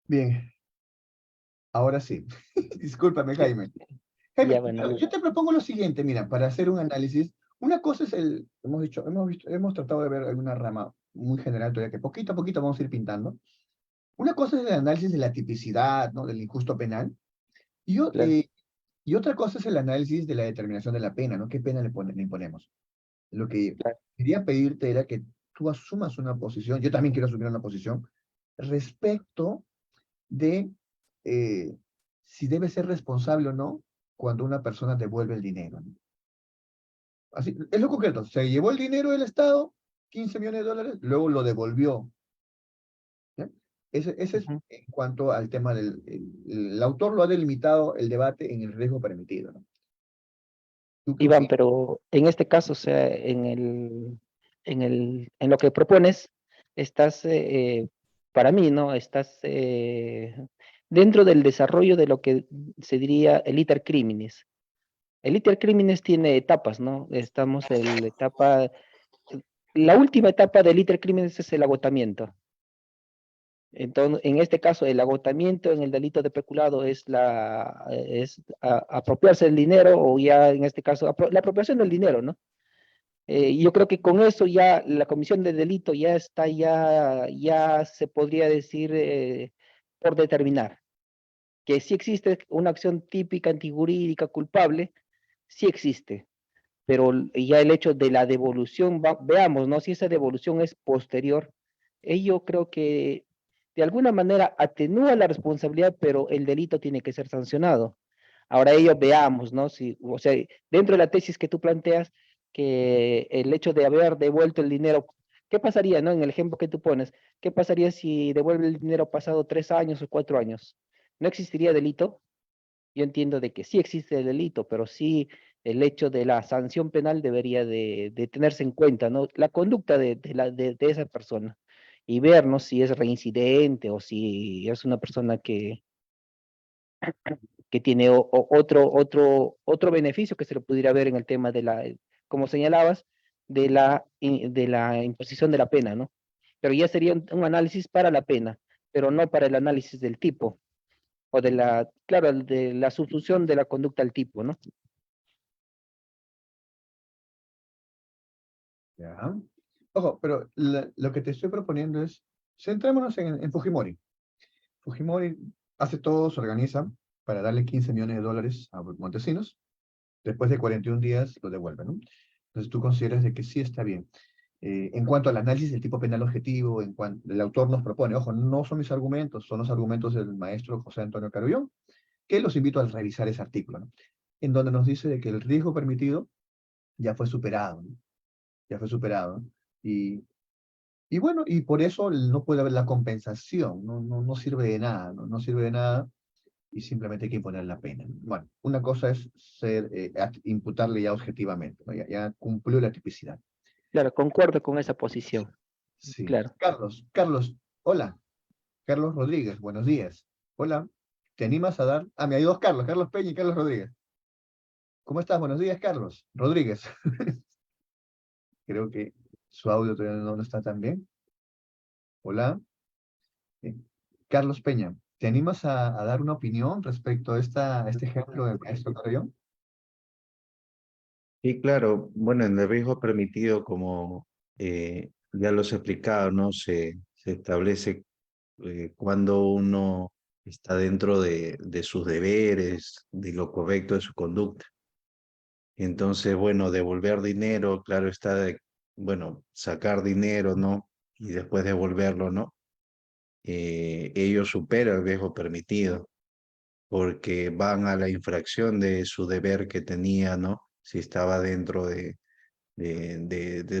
Bien, ahora sí. Discúlpame, Sí, Jaime. ya Jaime, bueno, yo te propongo lo siguiente, mira, para hacer un análisis, una cosa es hemos dicho, hemos tratado de ver alguna rama muy general, todavía que poquito a poquito vamos a ir pintando. Una cosa es el análisis de la tipicidad, ¿no? Del injusto penal, y, claro. y otra cosa es el análisis de la determinación de la pena, ¿no? ¿Qué pena le imponemos? Lo que Claro. quería pedirte era que tú asumas una posición, yo también quiero asumir una posición, respecto de eh, si debe ser responsable o no cuando una persona devuelve el dinero, ¿no? Así, es lo concreto, se llevó el dinero del Estado, 15 millones de dólares, luego lo devolvió. ¿Ya? Ese es Ujú. en cuanto al tema el autor lo ha delimitado el debate en el riesgo permitido, ¿no? ¿Tú qué Iván, opinas? pero en este caso, o sea, en lo que propones, estás, para mí, ¿no? Estás dentro del desarrollo de lo que se diría el iter criminis. El iter criminis tiene etapas, ¿no? Estamos en la etapa, la última etapa del iter criminis es el agotamiento. Entonces, en este caso, el agotamiento en el delito de peculado es apropiarse del dinero o ya en este caso, la apropiación del dinero, ¿no? Y yo creo que con eso ya la comisión de delito ya está, ya se podría decir por determinar que sí existe una acción típica antijurídica culpable, sí existe, pero ya el hecho de la devolución, veamos, ¿no? Si esa devolución es posterior, yo creo que de alguna manera atenúa la responsabilidad, pero el delito tiene que ser sancionado. Ahora ello veamos, ¿no? Si, o sea, dentro de la tesis que tú planteas, que el hecho de haber devuelto el dinero, ¿qué pasaría, no? En el ejemplo que tú pones, ¿qué pasaría si devuelve el dinero pasado 3 años o 4 años? ¿No existiría delito? Yo entiendo de que sí existe el delito, pero sí el hecho de la sanción penal debería de tenerse en cuenta, ¿no? La conducta de esa persona y ver, ¿no? Si es reincidente o si es una persona que tiene otro beneficio que se lo pudiera ver en el tema de la, como señalabas, de la imposición de la pena, ¿no? Pero ya sería un análisis para la pena, pero no para el análisis del tipo o de la, claro, de la sustitución de la conducta al tipo, ¿no? ¿Ya? Ojo, pero lo que te estoy proponiendo es, centrémonos en Fujimori. Fujimori hace todo, se organiza para darle 15 millones de dólares a Montesinos. Después de 41 días lo devuelve, ¿no? Entonces tú consideras de que sí está bien. En cuanto al análisis del tipo penal objetivo, en cuanto el autor nos propone, ojo, no son mis argumentos, son los argumentos del maestro José Antonio Carullón, que los invito a revisar ese artículo, ¿no? En donde nos dice de que el riesgo permitido ya fue superado, ¿no? Ya fue superado, ¿no? Y bueno, y por eso no puede haber la compensación, no sirve de nada, no sirve de nada y simplemente hay que imponer la pena. Bueno, una cosa es imputarle ya objetivamente, ¿no? Ya cumplió la tipicidad. Claro, concuerdo con esa posición, Sí. claro. Carlos, hola. Carlos Rodríguez, buenos días. Hola. ¿Te animas a dar? Ah, me hay dos Carlos, Carlos Peña y Carlos Rodríguez. ¿Cómo estás? Buenos días, Carlos. Rodríguez. Creo que su audio todavía no está tan bien. Hola. Eh, Carlos Peña, ¿te animas a dar una opinión respecto a este ejemplo del maestro Carrión? Y claro, bueno, en el riesgo permitido, como ya los he explicado, ¿no? Se establece cuando uno está dentro de sus deberes, de lo correcto de su conducta. Entonces, bueno, devolver dinero, claro está, bueno, sacar dinero, ¿no? Y después devolverlo, ¿no? Ello supera el riesgo permitido, porque van a la infracción de su deber que tenía, ¿no? Si estaba dentro de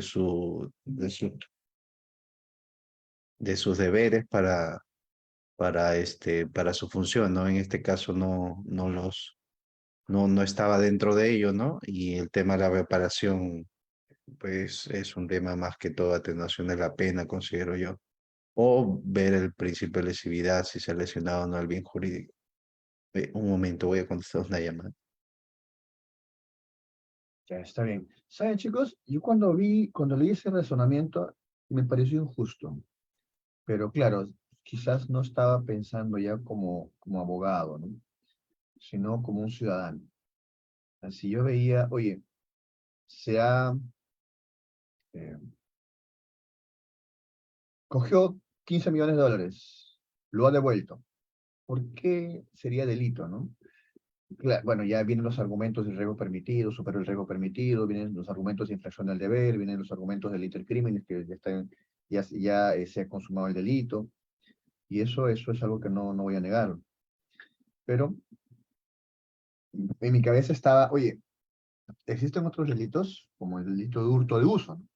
sus deberes para su función, ¿no? En este caso no estaba dentro de ello, ¿no? Y el tema de la reparación, pues es un tema más que todo atenuación de la pena, considero yo. O ver el principio de lesividad, si se ha lesionado o no el bien jurídico. Un momento, voy a contestar una llamada. Ya está bien. ¿Saben, chicos? Yo cuando leí ese razonamiento, me pareció injusto. Pero claro, quizás no estaba pensando ya como abogado, ¿no? Sino como un ciudadano. Si yo veía, oye, se ha, eh, cogió 15 millones de dólares, lo ha devuelto. ¿Por qué sería delito, no? Bueno, ya vienen los argumentos del riesgo permitido, superó el riesgo permitido, vienen los argumentos de infracción del deber, vienen los argumentos del intercrimen, que ya, se ha consumado el delito, y eso es algo que no voy a negar. Pero en mi cabeza estaba, oye, existen otros delitos, como el delito de hurto de uso, ¿no?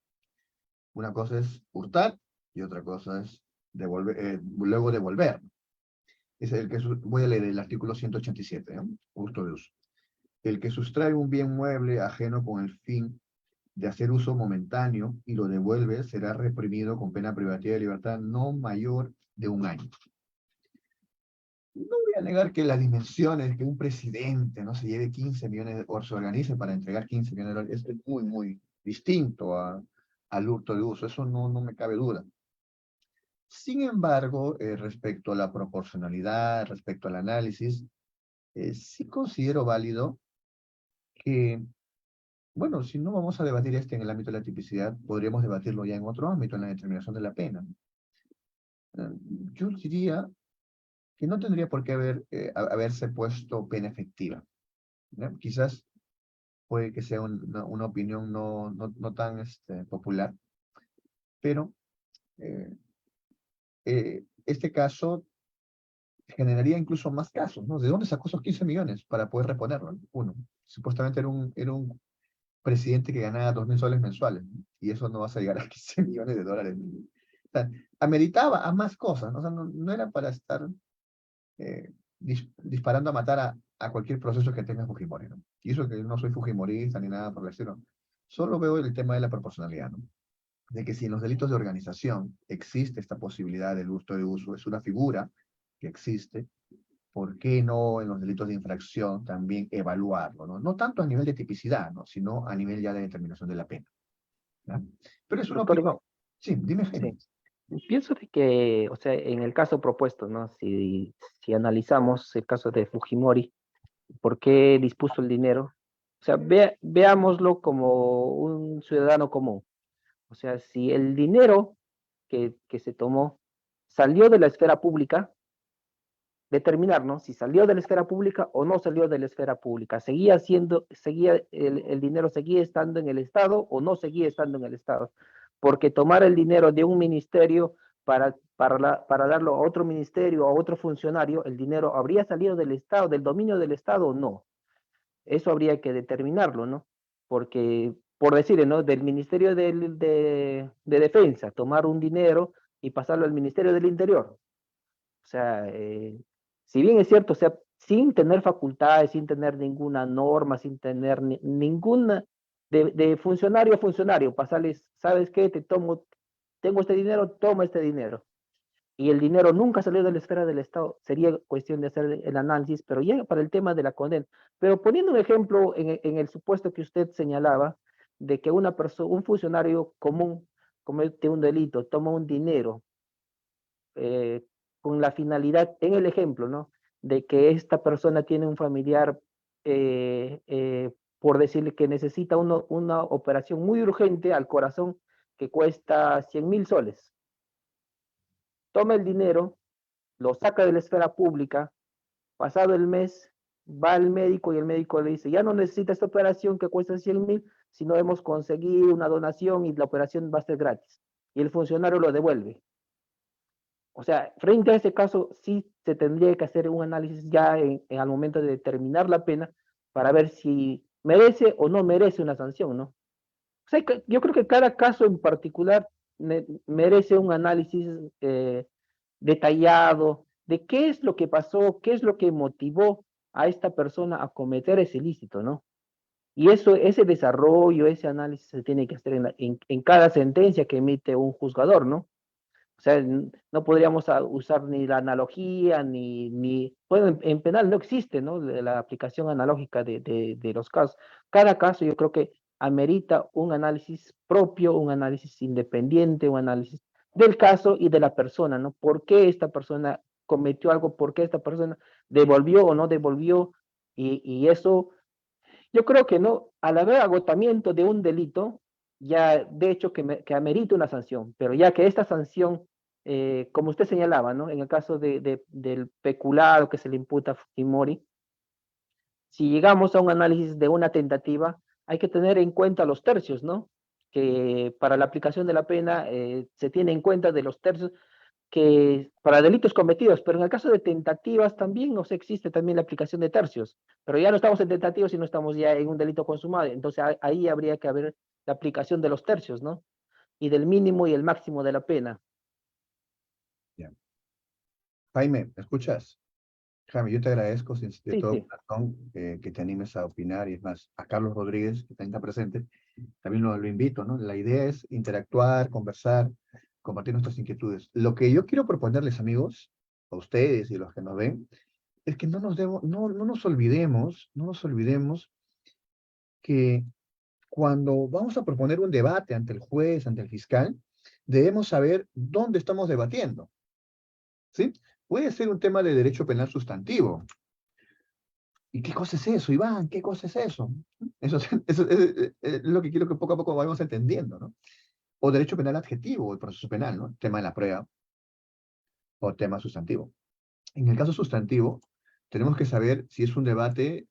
Una cosa es hurtar y otra cosa es luego devolver. Es el que voy a leer el artículo 187, ¿no? Hurto de uso. El que sustrae un bien mueble ajeno con el fin de hacer uso momentáneo y lo devuelve será reprimido con pena privativa de libertad no mayor de 1 año. No voy a negar que las dimensiones, que un presidente no se lleve 15 millones o se organice para entregar 15 millones de dólares, es muy, muy distinto al hurto de uso. Eso no me cabe duda. Sin embargo, respecto a la proporcionalidad, respecto al análisis, sí considero válido que, bueno, si no vamos a debatir en el ámbito de la tipicidad, podríamos debatirlo ya en otro ámbito, en la determinación de la pena. Yo diría que no tendría por qué haberse puesto pena efectiva, ¿no? Quizás puede que sea una opinión no tan popular, pero este caso generaría incluso más casos, ¿no? ¿De dónde sacó esos 15 millones para poder reponerlo? Uno, supuestamente era un presidente que ganaba 2.000 soles mensuales, ¿no? Y eso no vas a llegar a 15 millones de dólares. O sea, ameritaba a más cosas, ¿no? O sea, no era para estar disparando a matar a cualquier proceso que tenga Fujimori, ¿no? Y eso que yo no soy fujimorista ni nada por el estilo. Solo veo el tema de la proporcionalidad, ¿no? De que si en los delitos de organización existe esta posibilidad del hurto de uso, es una figura que existe, ¿por qué no en los delitos de infracción también evaluarlo, ¿no? No tanto a nivel de tipicidad, ¿no? Sino a nivel ya de determinación de la pena, ¿ya? Pero es una Doctor, opinión. Sí, dime, Jaime. sí. Pienso de que, o sea, en el caso propuesto, ¿no? Si analizamos el caso de Fujimori, ¿por qué dispuso el dinero? O sea, veámoslo como un ciudadano común. O sea, si el dinero que se tomó salió de la esfera pública, determinar, ¿no? Si salió de la esfera pública o no salió de la esfera pública. El dinero seguía estando en el Estado o no seguía estando en el Estado. Porque tomar el dinero de un ministerio para darlo a otro ministerio, a otro funcionario, el dinero habría salido del Estado, del dominio del Estado o no. Eso habría que determinarlo, ¿no? Porque, por decir, ¿no? Del Ministerio de Defensa, tomar un dinero y pasarlo al Ministerio del Interior. O sea, si bien es cierto, o sea, sin tener facultades, sin tener ninguna norma, sin tener ninguna de funcionario a funcionario, pasarles, ¿sabes qué? Tengo este dinero, toma este dinero. Y el dinero nunca salió de la esfera del Estado. Sería cuestión de hacer el análisis, pero ya para el tema de la condena. Pero poniendo un ejemplo en el supuesto que usted señalaba, de que una persona, un funcionario común comete un delito, toma un dinero eh, con la finalidad, en el ejemplo, ¿no? De que esta persona tiene un familiar, por decirle que necesita una operación muy urgente al corazón que cuesta 100.000 soles. Toma el dinero, lo saca de la esfera pública, pasado el mes, va al médico y el médico le dice, ya no necesita esta operación que cuesta 100.000, sino hemos conseguido una donación y la operación va a ser gratis. Y el funcionario lo devuelve. O sea, frente a ese caso, sí se tendría que hacer un análisis ya al momento de determinar la pena para ver si merece o no merece una sanción, ¿no? O sea, yo creo que cada caso en particular merece un análisis detallado de qué es lo que pasó, qué es lo que motivó a esta persona a cometer ese ilícito, ¿no? Y eso, ese desarrollo, ese análisis se tiene que hacer en cada sentencia que emite un juzgador, ¿no? O sea, no podríamos usar ni la analogía, bueno, en penal no existe, ¿no? La aplicación analógica de los casos. Cada caso yo creo que amerita un análisis propio, un análisis independiente, un análisis del caso y de la persona, ¿no? ¿Por qué esta persona cometió algo? ¿Por qué esta persona devolvió o no devolvió? Y eso, yo creo que no, al haber agotamiento de un delito, ya de hecho que amerita una sanción, pero ya que esta sanción, como usted señalaba, ¿no? En el caso del peculado que se le imputa a Fujimori, si llegamos a un análisis de una tentativa, hay que tener en cuenta los tercios, ¿no? Que para la aplicación de la pena se tiene en cuenta de los tercios que para delitos cometidos, pero en el caso de tentativas también no sé, existe también la aplicación de tercios, pero ya no estamos en tentativas, sino estamos ya en un delito consumado, entonces ahí habría que haber la aplicación de los tercios, ¿no? Y del mínimo y el máximo de la pena. Ya. Jaime, ¿me escuchas? Jaime, yo te agradezco de Sí, todo sí. corazón que te animes a opinar y es más, a Carlos Rodríguez, que también está presente, también lo invito, ¿no? La idea es interactuar, conversar, compartir nuestras inquietudes. Lo que yo quiero proponerles, amigos, a ustedes y a los que nos ven, es que no nos olvidemos, no nos olvidemos que cuando vamos a proponer un debate ante el juez, ante el fiscal, debemos saber dónde estamos debatiendo, ¿sí? Puede ser un tema de derecho penal sustantivo. ¿Y qué cosa es eso, Iván? ¿Qué cosa es eso? Eso es lo que quiero que poco a poco vayamos entendiendo, ¿no? O derecho penal adjetivo, el proceso penal, ¿no? Tema de la prueba o tema sustantivo. En el caso sustantivo, tenemos que saber si es un debate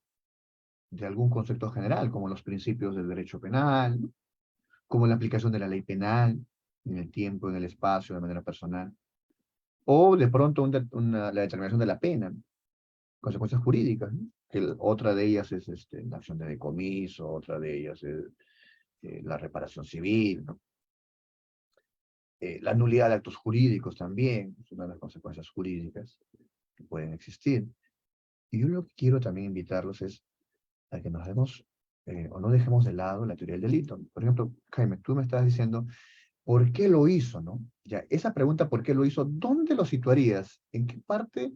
de algún concepto general, como los principios del derecho penal, ¿no? Como la aplicación de la ley penal en el tiempo, en el espacio, de manera personal, o de pronto la determinación de la pena, ¿no? Consecuencias jurídicas, ¿no? Otra de ellas es la acción de decomiso, otra de ellas es la reparación civil, ¿no? La nulidad de actos jurídicos también es una de las consecuencias jurídicas que pueden existir. Y yo lo que quiero también invitarlos es a que nos demos o no dejemos de lado la teoría del delito. Por ejemplo, Jaime, tú me estás diciendo, ¿por qué lo hizo, no? Ya, esa pregunta, ¿por qué lo hizo? ¿Dónde lo situarías? ¿En qué parte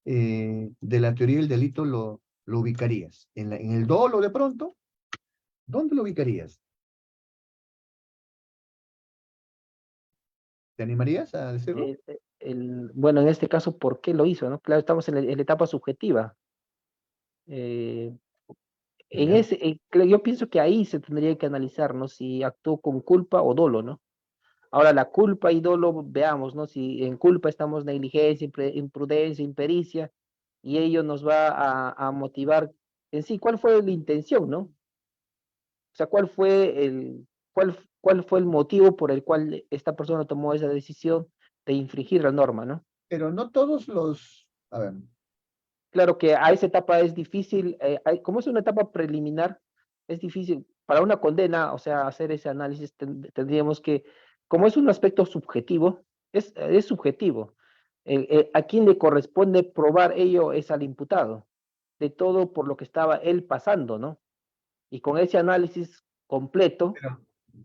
de la teoría del delito lo ubicarías? ¿En el dolo de pronto? ¿Dónde lo ubicarías? ¿Te animarías a decirlo? Bueno, en este caso, ¿por qué lo hizo, no? Claro, estamos en la etapa subjetiva. Eh, Ya. yo pienso que ahí se tendría que analizar, ¿no? Si actuó con culpa o dolo, ¿no? Ahora, la culpa y dolo, veamos, ¿no? Si en culpa estamos negligencia, imprudencia, impericia, y ello nos va a motivar en sí, ¿cuál fue la intención, no? O sea, cuál fue el motivo por el cual esta persona tomó esa decisión de infringir la norma, ¿no? Pero no todos los... A ver, Claro que a esa etapa es difícil, como es una etapa preliminar, es difícil para una condena, o sea, hacer ese análisis tendríamos que, como es un aspecto subjetivo, es subjetivo. A quien le corresponde probar ello es al imputado, de todo por lo que estaba él pasando, ¿no? Y con ese análisis completo, pero...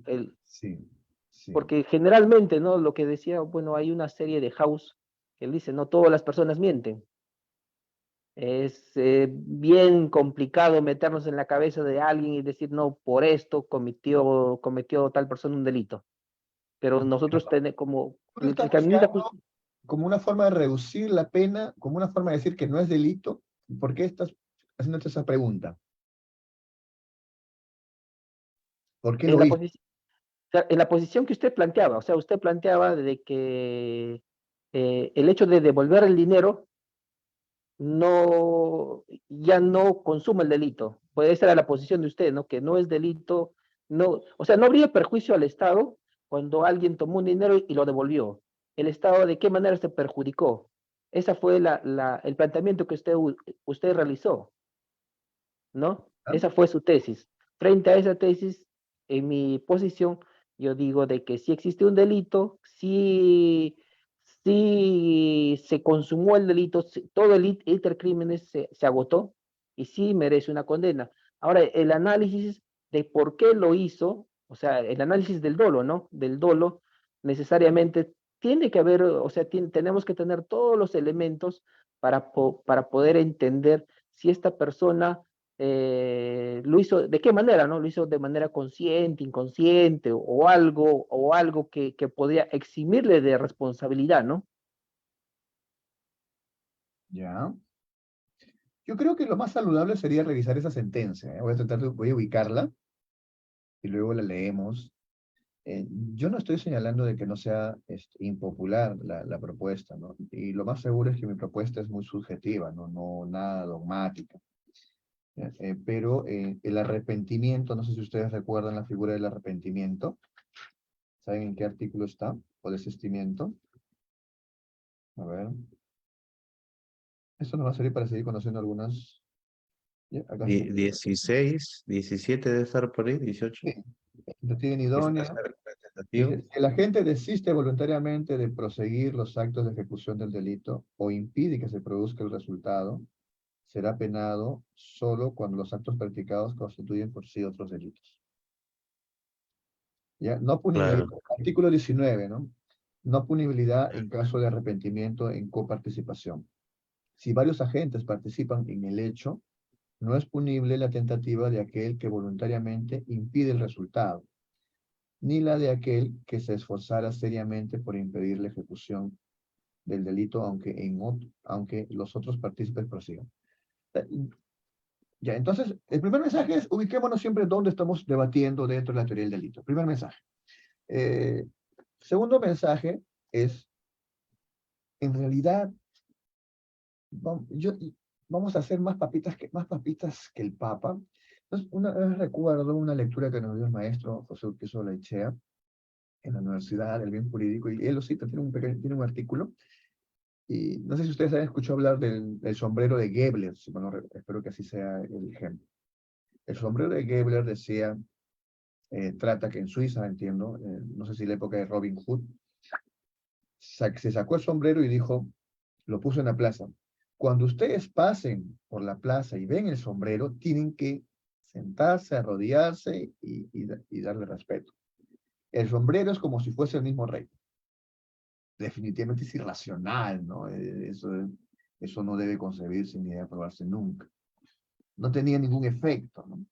el, Sí, sí. porque generalmente, ¿no? Lo que decía, bueno, hay una serie de House que él dice, no todas las personas mienten. Es bien complicado meternos en la cabeza de alguien y decir, no, por esto cometió tal persona un delito. Pero nosotros tenemos como Tú lo el estás camino de la buscando como una forma de reducir la pena, como una forma de decir que no es delito. ¿Por qué estás haciéndote esa pregunta? ¿Por qué en lo la hizo? posición, en la posición que usted planteaba, o sea, usted planteaba de que el hecho de devolver el dinero ya no consuma el delito. Pues esa era la posición de usted, ¿no? Que no es delito, no, o sea, no habría perjuicio al Estado cuando alguien tomó un dinero y lo devolvió. ¿El Estado de qué manera se perjudicó? Ese fue el planteamiento que usted realizó, ¿no? ¿Ah? Esa fue su tesis. Frente a esa tesis, en mi posición, yo digo de que si existe un delito, si se consumó el delito, todo el intercrímenes se agotó y sí merece una condena. Ahora, el análisis de por qué lo hizo, o sea, el análisis del dolo, ¿no? Del dolo, necesariamente tiene que haber, o sea, tenemos que tener todos los elementos para poder entender si esta persona lo hizo, ¿de qué manera, no? Lo hizo de manera consciente, inconsciente, o algo que podría eximirle de responsabilidad, ¿no? Ya. Yo creo que lo más saludable sería revisar esa sentencia. ¿Eh? Voy a ubicarla y luego la leemos. Yo no estoy señalando de que no sea impopular la propuesta, ¿no? Y lo más seguro es que mi propuesta es muy subjetiva, ¿no? No nada dogmática. ¿Ya? Pero el arrepentimiento, no sé si ustedes recuerdan la figura del arrepentimiento. ¿Saben en qué artículo está? O desistimiento. A ver. Esto nos va a servir para seguir conociendo algunas. ¿Ya? Acá está. 16, 17 debe estar por ahí, 18. Sí. Tentativa Esta idónea. es la representativa. Dice, si la gente desiste voluntariamente de proseguir los actos de ejecución del delito o impide que se produzca el resultado, será penado solo cuando los actos practicados constituyen por sí otros delitos. ¿Ya? No punibilidad. Claro. Artículo 19, ¿no? No punibilidad en caso de arrepentimiento en coparticipación. Si varios agentes participan en el hecho, no es punible la tentativa de aquel que voluntariamente impide el resultado, ni la de aquel que se esforzara seriamente por impedir la ejecución del delito, aunque los otros partícipes prosigan. Ya, entonces, el primer mensaje es, ubiquémonos siempre donde estamos debatiendo dentro de la teoría del delito. Primer mensaje. Segundo mensaje es, en realidad, vamos a hacer más papitas que el Papa. Entonces, una vez recuerdo una lectura que nos dio el maestro José Urquizo Laichea en la Universidad del Bien Jurídico, y él lo cita, tiene un artículo, y no sé si ustedes han escuchado hablar del sombrero de Gebler, bueno, espero que así sea el ejemplo. El sombrero de Gebler decía, trata que en Suiza, entiendo, no sé si la época de Robin Hood, se sacó el sombrero y dijo, lo puso en la plaza. Cuando ustedes pasen por la plaza y ven el sombrero, tienen que sentarse, arrodillarse y darle respeto. El sombrero es como si fuese el mismo rey. Definitivamente es irracional, ¿no? Eso no debe concebirse ni debe aprobarse nunca. No tenía ningún efecto, ¿no?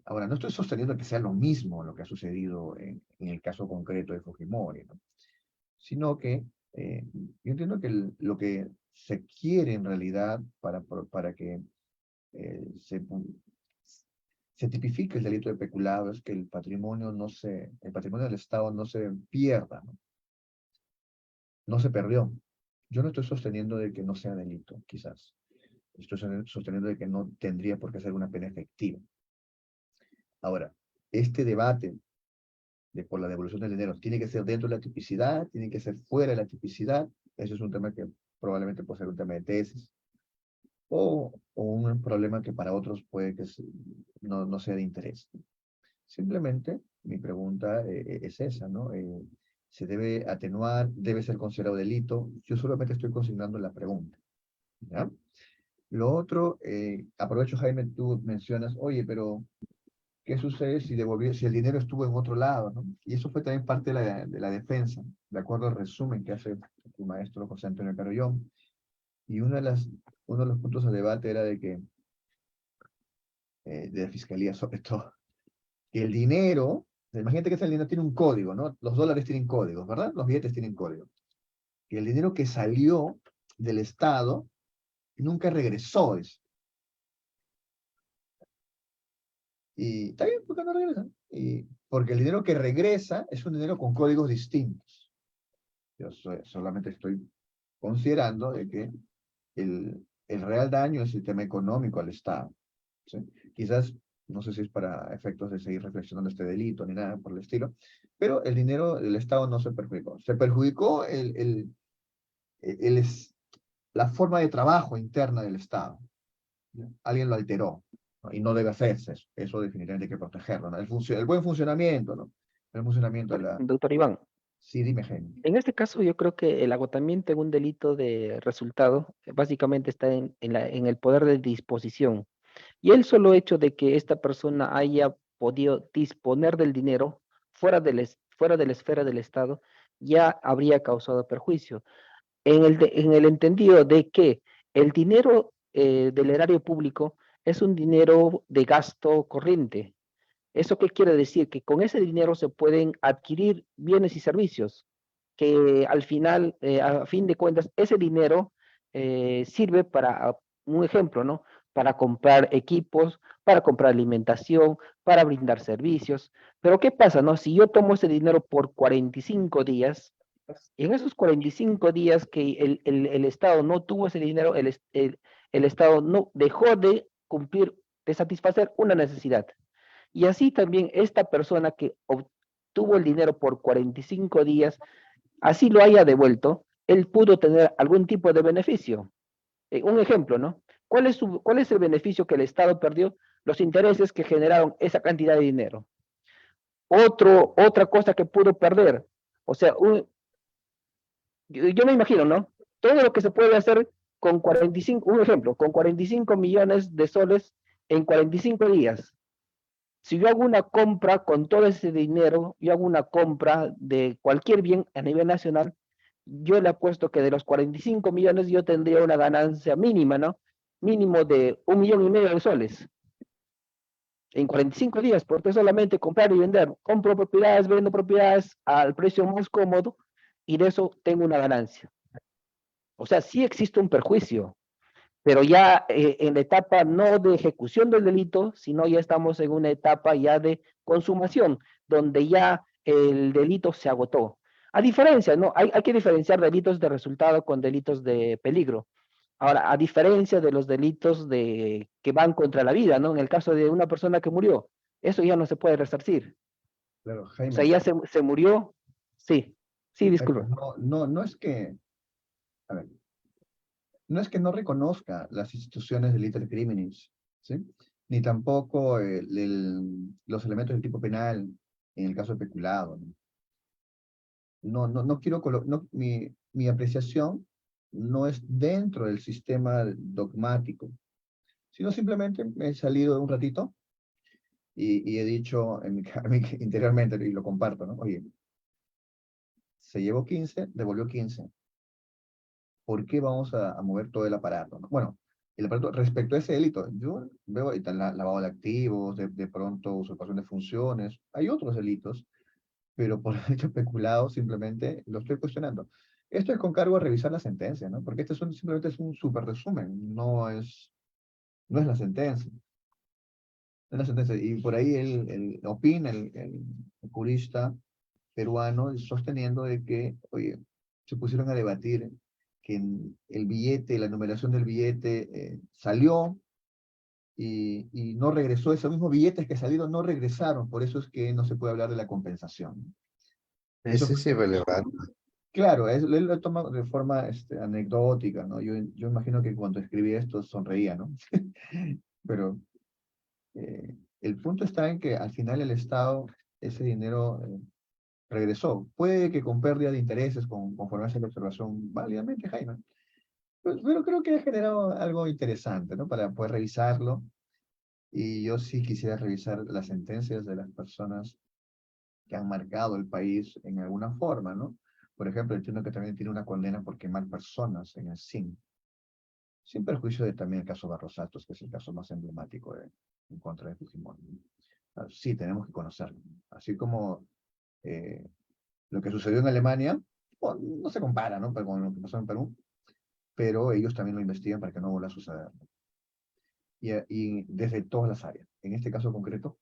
Ahora, no estoy sosteniendo que sea lo mismo lo que ha sucedido en el caso concreto de Fujimori, ¿no? Sino que yo entiendo que lo que se quiere en realidad para que se tipifique el delito de peculado es que el patrimonio del Estado no se pierda, ¿no? No se perdió. Yo no estoy sosteniendo de que no sea delito, quizás. Estoy sosteniendo de que no tendría por qué ser una pena efectiva. Ahora, este debate por la devolución del dinero, ¿tiene que ser dentro de la tipicidad? ¿Tiene que ser fuera de la tipicidad? Eso es un tema que probablemente puede ser un tema de tesis. O un problema que para otros puede que no sea de interés. Simplemente, mi pregunta es esa, ¿no? ¿Se debe atenuar? ¿Debe ser considerado delito? Yo solamente estoy consignando la pregunta, ¿ya? Lo otro, aprovecho, Jaime, tú mencionas, oye, pero ¿qué sucede si el dinero estuvo en otro lado, ¿no? Y eso fue también parte de la defensa, de acuerdo al resumen que hace el maestro José Antonio Carollón. Y uno de los puntos de debate era de que, de la fiscalía sobre todo, que el dinero, imagínate que el dinero tiene un código, ¿no? Los dólares tienen códigos, ¿verdad? Los billetes tienen código. Que el dinero que salió del Estado nunca regresó. Y está bien, ¿por qué no regresa? Porque el dinero que regresa es un dinero con códigos distintos. Yo solamente estoy considerando de que el real daño es el tema económico al Estado. ¿Sí? Quizás, no sé si es para efectos de seguir reflexionando este delito ni nada por el estilo, pero el dinero del Estado no se perjudicó. Se perjudicó la forma de trabajo interna del Estado. ¿Ya? Alguien lo alteró, ¿no? Y no debe hacerse eso. Eso definitivamente hay que protegerlo, ¿no? El buen funcionamiento, ¿no? El funcionamiento de la... Doctor Iván, Sí, dime, Jaime. en este caso yo creo que el agotamiento en un delito de resultado básicamente está en el poder de disposición. Y el solo hecho de que esta persona haya podido disponer del dinero fuera de la esfera del Estado ya habría causado perjuicio. En el entendido de que el dinero del erario público es un dinero de gasto corriente. ¿Eso qué quiere decir? Que con ese dinero se pueden adquirir bienes y servicios, que al final, a fin de cuentas, ese dinero sirve para, un ejemplo, ¿no? Para comprar equipos, para comprar alimentación, para brindar servicios. Pero ¿qué pasa, no? Si yo tomo ese dinero por 45 días, en esos 45 días que el Estado no tuvo ese dinero, el Estado no dejó de cumplir, de satisfacer una necesidad. Y así también esta persona que obtuvo el dinero por 45 días, así lo haya devuelto, él pudo tener algún tipo de beneficio. Un ejemplo, ¿no? ¿Cuál es el beneficio que el Estado perdió? Los intereses que generaron esa cantidad de dinero. Otra cosa que pudo perder, o sea, yo me imagino, ¿no? Todo lo que se puede hacer con 45, un ejemplo, con 45 millones de soles en 45 días. Si yo hago una compra con todo ese dinero, yo hago una compra de cualquier bien a nivel nacional, yo le apuesto que de los 45 millones yo tendría una ganancia mínima, ¿no? Mínimo de 1,5 millones de soles en 45 días, porque solamente comprar y vender. Compro propiedades, vendo propiedades al precio más cómodo y de eso tengo una ganancia. O sea, sí existe un perjuicio, pero ya en la etapa no de ejecución del delito, sino ya estamos en una etapa ya de consumación, donde ya el delito se agotó. A diferencia, ¿no? Hay que diferenciar delitos de resultado con delitos de peligro. Ahora, a diferencia de los delitos que van contra la vida, ¿no? En el caso de una persona que murió, eso ya no se puede resarcir. Claro, O sea, Jaime, ya se murió, sí, sí, Jaime, disculpa. no es que, a ver, no es que no reconozca las instituciones del iter criminis, ¿sí? Ni tampoco los elementos del tipo penal en el caso de peculado, ¿no? No quiero, mi apreciación no es dentro del sistema dogmático, sino simplemente me he salido un ratito y he dicho interiormente, y lo comparto, ¿no? Oye, se llevó 15, devolvió 15. ¿Por qué vamos a mover todo el aparato, ¿no? Bueno, el aparato, respecto a ese delito, yo veo ahí está lavado de activos, de pronto usurpación de funciones, hay otros delitos, pero por el hecho peculado simplemente lo estoy cuestionando. Esto es con cargo a revisar la sentencia, ¿no? Porque este simplemente es un súper resumen, no es la sentencia. No es la sentencia. Y por ahí él opina, el jurista peruano, sosteniendo de que, oye, se pusieron a debatir que el billete, la numeración del billete salió y no regresó, esos mismos billetes que salieron no regresaron, por eso es que no se puede hablar de la compensación. Eso Ese es irrelevante. claro, él lo toma de forma anecdótica, ¿no? Yo imagino que cuando escribí esto sonreía, ¿no? Pero el punto está en que al final el Estado, ese dinero regresó. Puede que con pérdida de intereses, conforme hace la observación válidamente, Jaime. Pero creo que ha generado algo interesante, ¿no? Para poder revisarlo. Y yo sí quisiera revisar las sentencias de las personas que han marcado el país en alguna forma, ¿no? Por ejemplo, entiendo que también tiene una condena por quemar personas en el CIN, sin perjuicio de también el caso Barros Altos, que es el caso más emblemático en contra de Fujimori. Sí, tenemos que conocerlo. Así como lo que sucedió en Alemania, bueno, no se compara, ¿no? Pero con lo que pasó en Perú, pero ellos también lo investigan para que no vuelva a suceder. Y desde todas las áreas. En este caso concreto,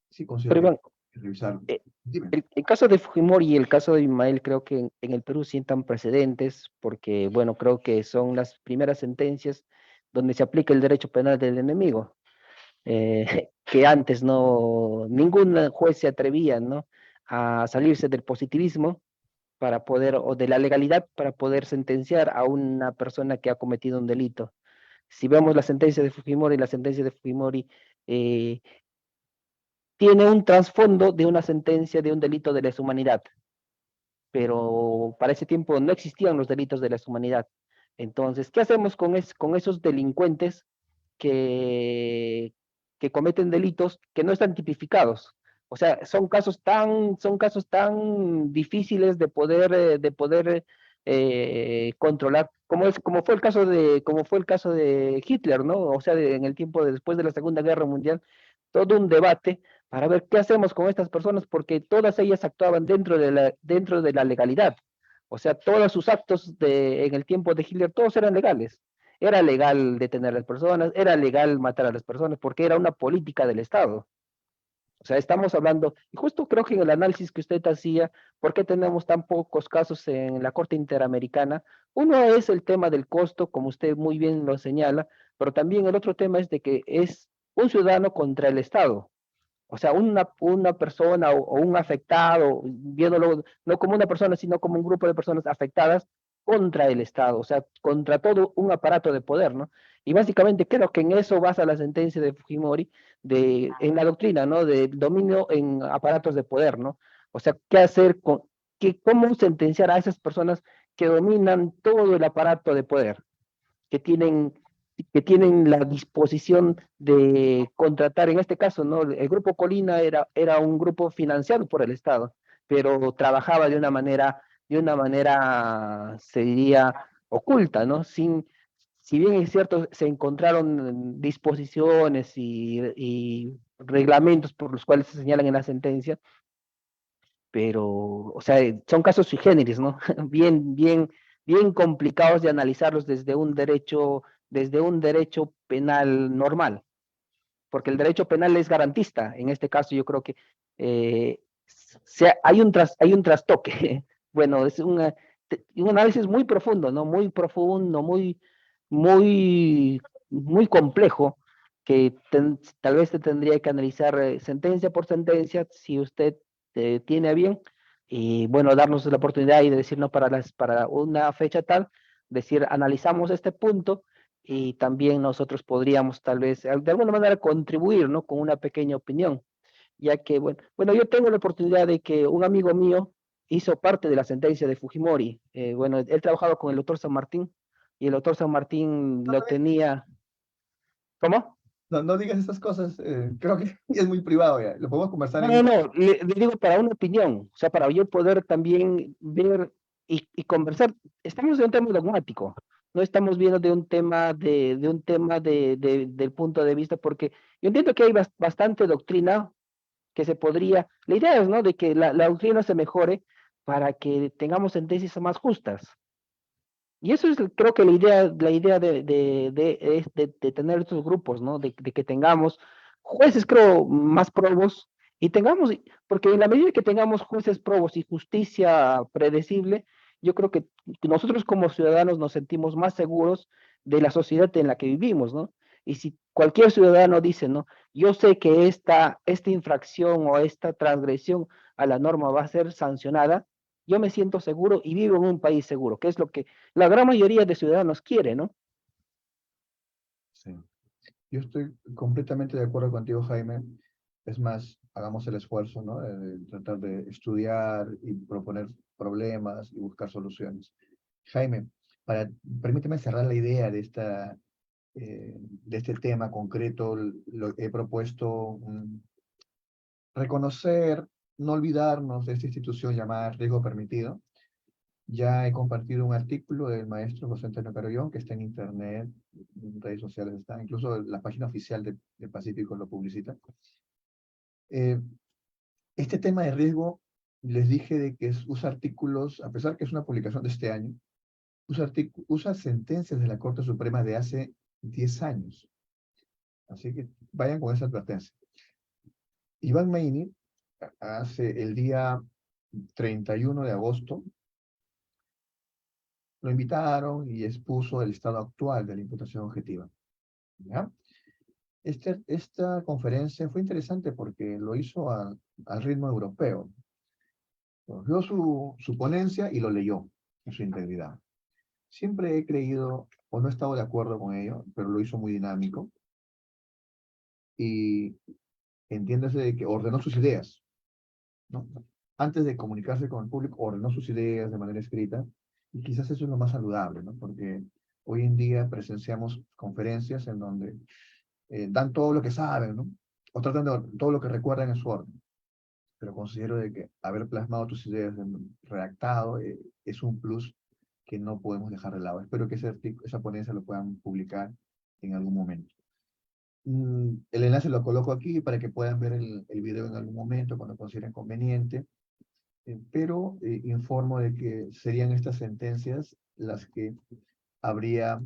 sí considero Pero que hay Iván, que revisar. eh, Dime. el caso de Fujimori y el caso de Ismael creo que en el Perú sientan precedentes porque, bueno, creo que son las primeras sentencias donde se aplica el derecho penal del enemigo, que antes no, ningún juez se atrevía, ¿no? A salirse del positivismo para poder, o de la legalidad para poder sentenciar a una persona que ha cometido un delito. Si vemos la sentencia de Fujimori, la sentencia de Fujimori eh, tiene un trasfondo de una sentencia de un delito de lesa humanidad, pero para ese tiempo no existían los delitos de lesa humanidad. Entonces, ¿qué hacemos con esos delincuentes que, que cometen delitos que no están tipificados? O sea, son casos tan difíciles de poder controlar, como fue el caso de Hitler, ¿no? O sea, en el tiempo después de la Segunda Guerra Mundial, todo un debate para ver qué hacemos con estas personas, porque todas ellas actuaban dentro de la legalidad. O sea, todos sus actos en el tiempo de Hitler, todos eran legales. Era legal detener a las personas, era legal matar a las personas, porque era una política del Estado. O sea, estamos hablando, y justo creo que en el análisis que usted hacía, ¿por qué tenemos tan pocos casos en la Corte Interamericana? Uno es el tema del costo, como usted muy bien lo señala, pero también el otro tema es de que es un ciudadano contra el Estado. O sea, una persona o un afectado, viéndolo no como una persona, sino como un grupo de personas afectadas contra el Estado, o sea, contra todo un aparato de poder, ¿no? Y básicamente creo que en eso basa la sentencia de Fujimori, en la doctrina, ¿no? Del dominio en aparatos de poder, ¿no? O sea, qué hacer cómo sentenciar a esas personas que dominan todo el aparato de poder, que tienen, que tienen la disposición de contratar, en este caso, ¿no? El Grupo Colina era un grupo financiado por el Estado, pero trabajaba de una manera, se diría, oculta, ¿no? Si bien es cierto, se encontraron disposiciones y reglamentos por los cuales se señalan en la sentencia, pero, o sea, son casos sui generis, ¿no? Bien complicados de analizarlos desde un derecho penal normal, porque el derecho penal es garantista. En este caso, yo creo que hay un trastoque. Bueno, es un análisis muy profundo, ¿no? Muy profundo, muy, muy complejo, que tal vez se tendría que analizar sentencia por sentencia, si usted tiene a bien, y bueno, darnos la oportunidad y de decirnos para una fecha tal, decir, analizamos este punto y también nosotros podríamos tal vez de alguna manera contribuir, ¿no? Con una pequeña opinión, ya que, bueno, yo tengo la oportunidad de que un amigo mío hizo parte de la sentencia de Fujimori. Bueno, él trabajaba con el doctor San Martín y el doctor San Martín No, lo tenía, ¿cómo? no digas esas cosas, creo que es muy privado ya. Lo podemos conversar en un... No, le digo para una opinión, o sea, para yo poder también ver y conversar. Estamos de un tema dogmático, no estamos viendo de un tema del punto de vista, porque yo entiendo que hay bastante doctrina que se podría, la idea es, ¿no? De que la doctrina se mejore para que tengamos sentencias más justas. Y eso es, creo que la idea de tener estos grupos, ¿no? De que tengamos jueces, creo, más probos y tengamos, porque en la medida que tengamos jueces probos y justicia predecible, yo creo que nosotros como ciudadanos nos sentimos más seguros de la sociedad en la que vivimos, ¿no? Y si cualquier ciudadano dice, ¿no? Yo sé que esta infracción o esta transgresión a la norma va a ser sancionada, yo me siento seguro y vivo en un país seguro, que es lo que la gran mayoría de ciudadanos quiere, ¿no? Sí. Yo estoy completamente de acuerdo contigo, Jaime. Es más, hagamos el esfuerzo, ¿no? De tratar de estudiar y proponer problemas y buscar soluciones. Jaime, permíteme cerrar la idea de este tema concreto. Lo he propuesto reconocer, no olvidarnos de esta institución llamada riesgo permitido. Ya he compartido un artículo del maestro José Antonio Carollón, que está en internet, en redes sociales está, incluso la página oficial de Pacífico lo publicita. Eh, este tema de riesgo, les dije de que usa artículos, a pesar que es una publicación de este año, usa sentencias de la Corte Suprema de hace 10 años. Así que vayan con esa advertencia. Iván Meini, hace el día 31 de agosto, lo invitaron y expuso el estado actual de la imputación objetiva. ¿Ya? Esta conferencia fue interesante porque lo hizo al ritmo europeo. Cogió su ponencia y lo leyó en su integridad. Siempre he creído, o no he estado de acuerdo con ello, pero lo hizo muy dinámico y entiéndase de que ordenó sus ideas, ¿no? Antes de comunicarse con el público, ordenó sus ideas de manera escrita y quizás eso es lo más saludable, ¿no? Porque hoy en día presenciamos conferencias en donde dan todo lo que saben, ¿no? O tratan de todo lo que recuerdan en su orden. Pero considero de que haber plasmado tus ideas en redactado es un plus que no podemos dejar de lado. Espero que esa ponencia lo puedan publicar en algún momento. El enlace lo coloco aquí para que puedan ver el video en algún momento cuando consideren conveniente, pero informo de que serían estas sentencias las que habría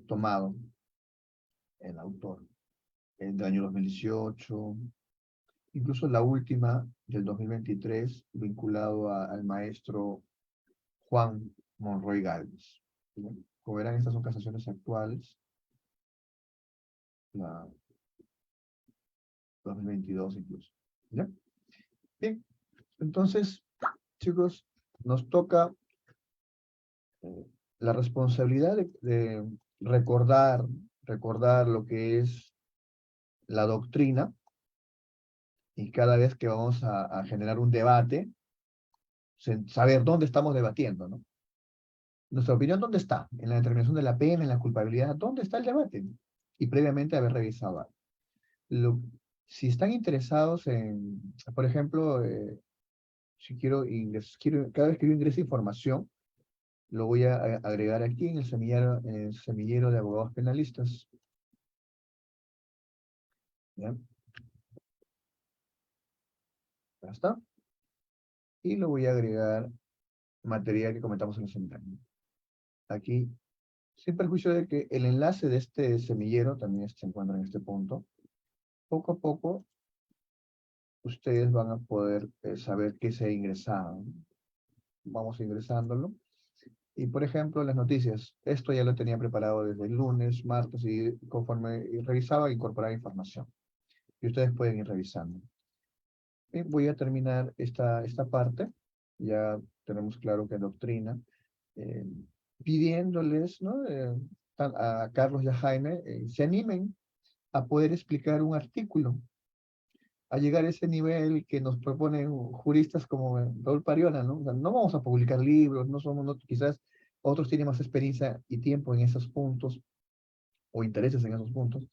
tomado el autor del año 2018, incluso la última del 2023, vinculado al maestro Juan Monroy Galvez. Como verán, estas son casaciones actuales, la 2022 incluso. ¿Ya? Bien, entonces, chicos, nos toca la responsabilidad de recordar lo que es la doctrina, y cada vez que vamos a generar un debate, saber dónde estamos debatiendo, ¿no? Nuestra opinión, ¿dónde está? En la determinación de la pena, en la culpabilidad, ¿dónde está el debate? Y previamente haber revisado algo. Si están interesados en, por ejemplo, si quiero cada vez que yo ingrese información, lo voy a agregar aquí en el semillero de abogados penalistas. ¿Ya? Ya está. Y lo voy a agregar material que comentamos en el seminario. Aquí, sin perjuicio de que el enlace de este semillero también se encuentra en este punto. Poco a poco, ustedes van a poder saber qué se ha ingresado. Vamos ingresándolo. Y por ejemplo, las noticias. Esto ya lo tenía preparado desde el lunes, martes, y conforme revisaba, incorporaba información. Y ustedes pueden ir revisando. Y voy a terminar esta parte. Ya tenemos claro que doctrina. eh, Pidiéndoles, ¿no? A Carlos y a Jaime, se animen a poder explicar un artículo, a llegar a ese nivel que nos proponen juristas como Raúl Pariona, ¿no? O sea, no vamos a publicar libros, quizás otros tienen más experiencia y tiempo en esos puntos, o intereses en esos puntos,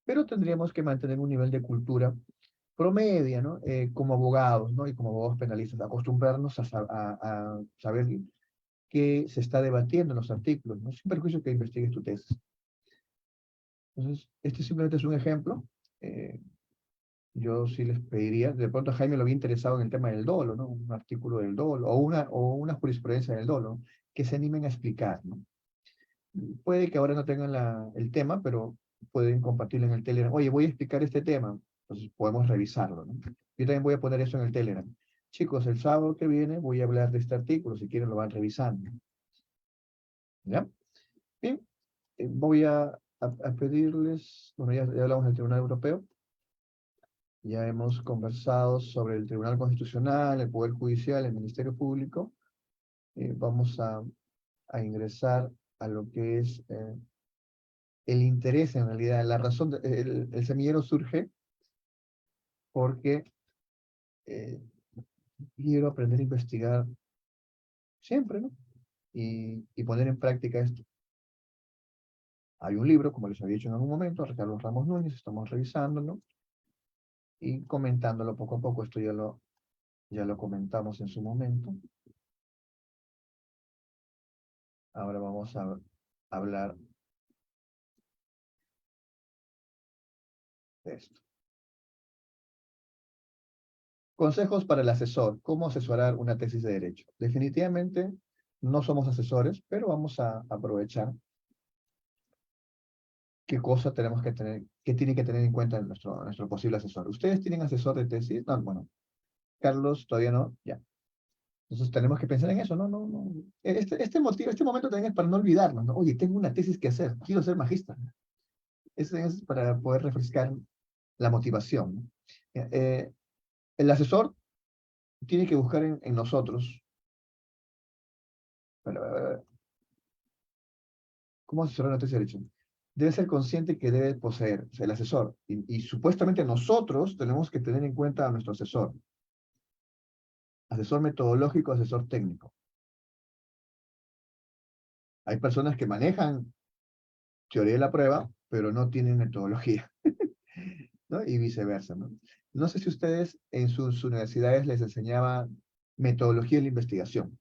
pero tendríamos que mantener un nivel de cultura promedia, ¿no? Como abogados, ¿no? Y como abogados penalistas, acostumbrarnos a saber qué se está debatiendo en los artículos, ¿no? Sin perjuicio que investigues tu tesis. Entonces, este simplemente es un ejemplo. Yo sí les pediría, de pronto Jaime lo había interesado en el tema del dolo, ¿no? Un artículo del dolo, o una jurisprudencia del dolo, ¿no? Que se animen a explicar, ¿no? Puede que ahora no tengan el tema, pero pueden compartirlo en el Telegram. Oye, voy a explicar este tema, entonces podemos revisarlo, ¿no? Yo también voy a poner eso en el Telegram. Chicos, el sábado que viene voy a hablar de este artículo, si quieren lo van revisando. ¿Ya? Bien, voy a pedirles, bueno, ya hablamos del Tribunal Europeo, ya hemos conversado sobre el Tribunal Constitucional, el Poder Judicial, el Ministerio Público. Vamos a ingresar a lo que es el interés, en realidad, la razón, el semillero surge porque quiero aprender a investigar siempre, ¿no? Y poner en práctica esto. Hay un libro, como les había dicho en algún momento, Ricardo Ramos Núñez, estamos revisándolo y comentándolo poco a poco. Esto ya lo comentamos en su momento. Ahora vamos a hablar de esto. Consejos para el asesor. ¿Cómo asesorar una tesis de derecho? Definitivamente no somos asesores, pero vamos a aprovechar qué cosa tenemos que tener, qué tiene que tener en cuenta nuestro posible asesor. ¿Ustedes tienen asesor de tesis? No, bueno, Carlos todavía no, ya. Entonces tenemos que pensar en eso, no. Este momento también es para no olvidarnos, ¿no? Oye, tengo una tesis que hacer, quiero ser magista. Ese es para poder refrescar la motivación, ¿no? El asesor tiene que buscar en nosotros. Bueno, ¿cómo asesorar una tesis de derecho? Debe ser consciente que debe poseer, o sea, el asesor. Y supuestamente nosotros tenemos que tener en cuenta a nuestro asesor. Asesor metodológico, asesor técnico. Hay personas que manejan teoría de la prueba, pero no tienen metodología, ¿no? Y viceversa, ¿no? No sé si ustedes en sus universidades les enseñaban metodología de la investigación.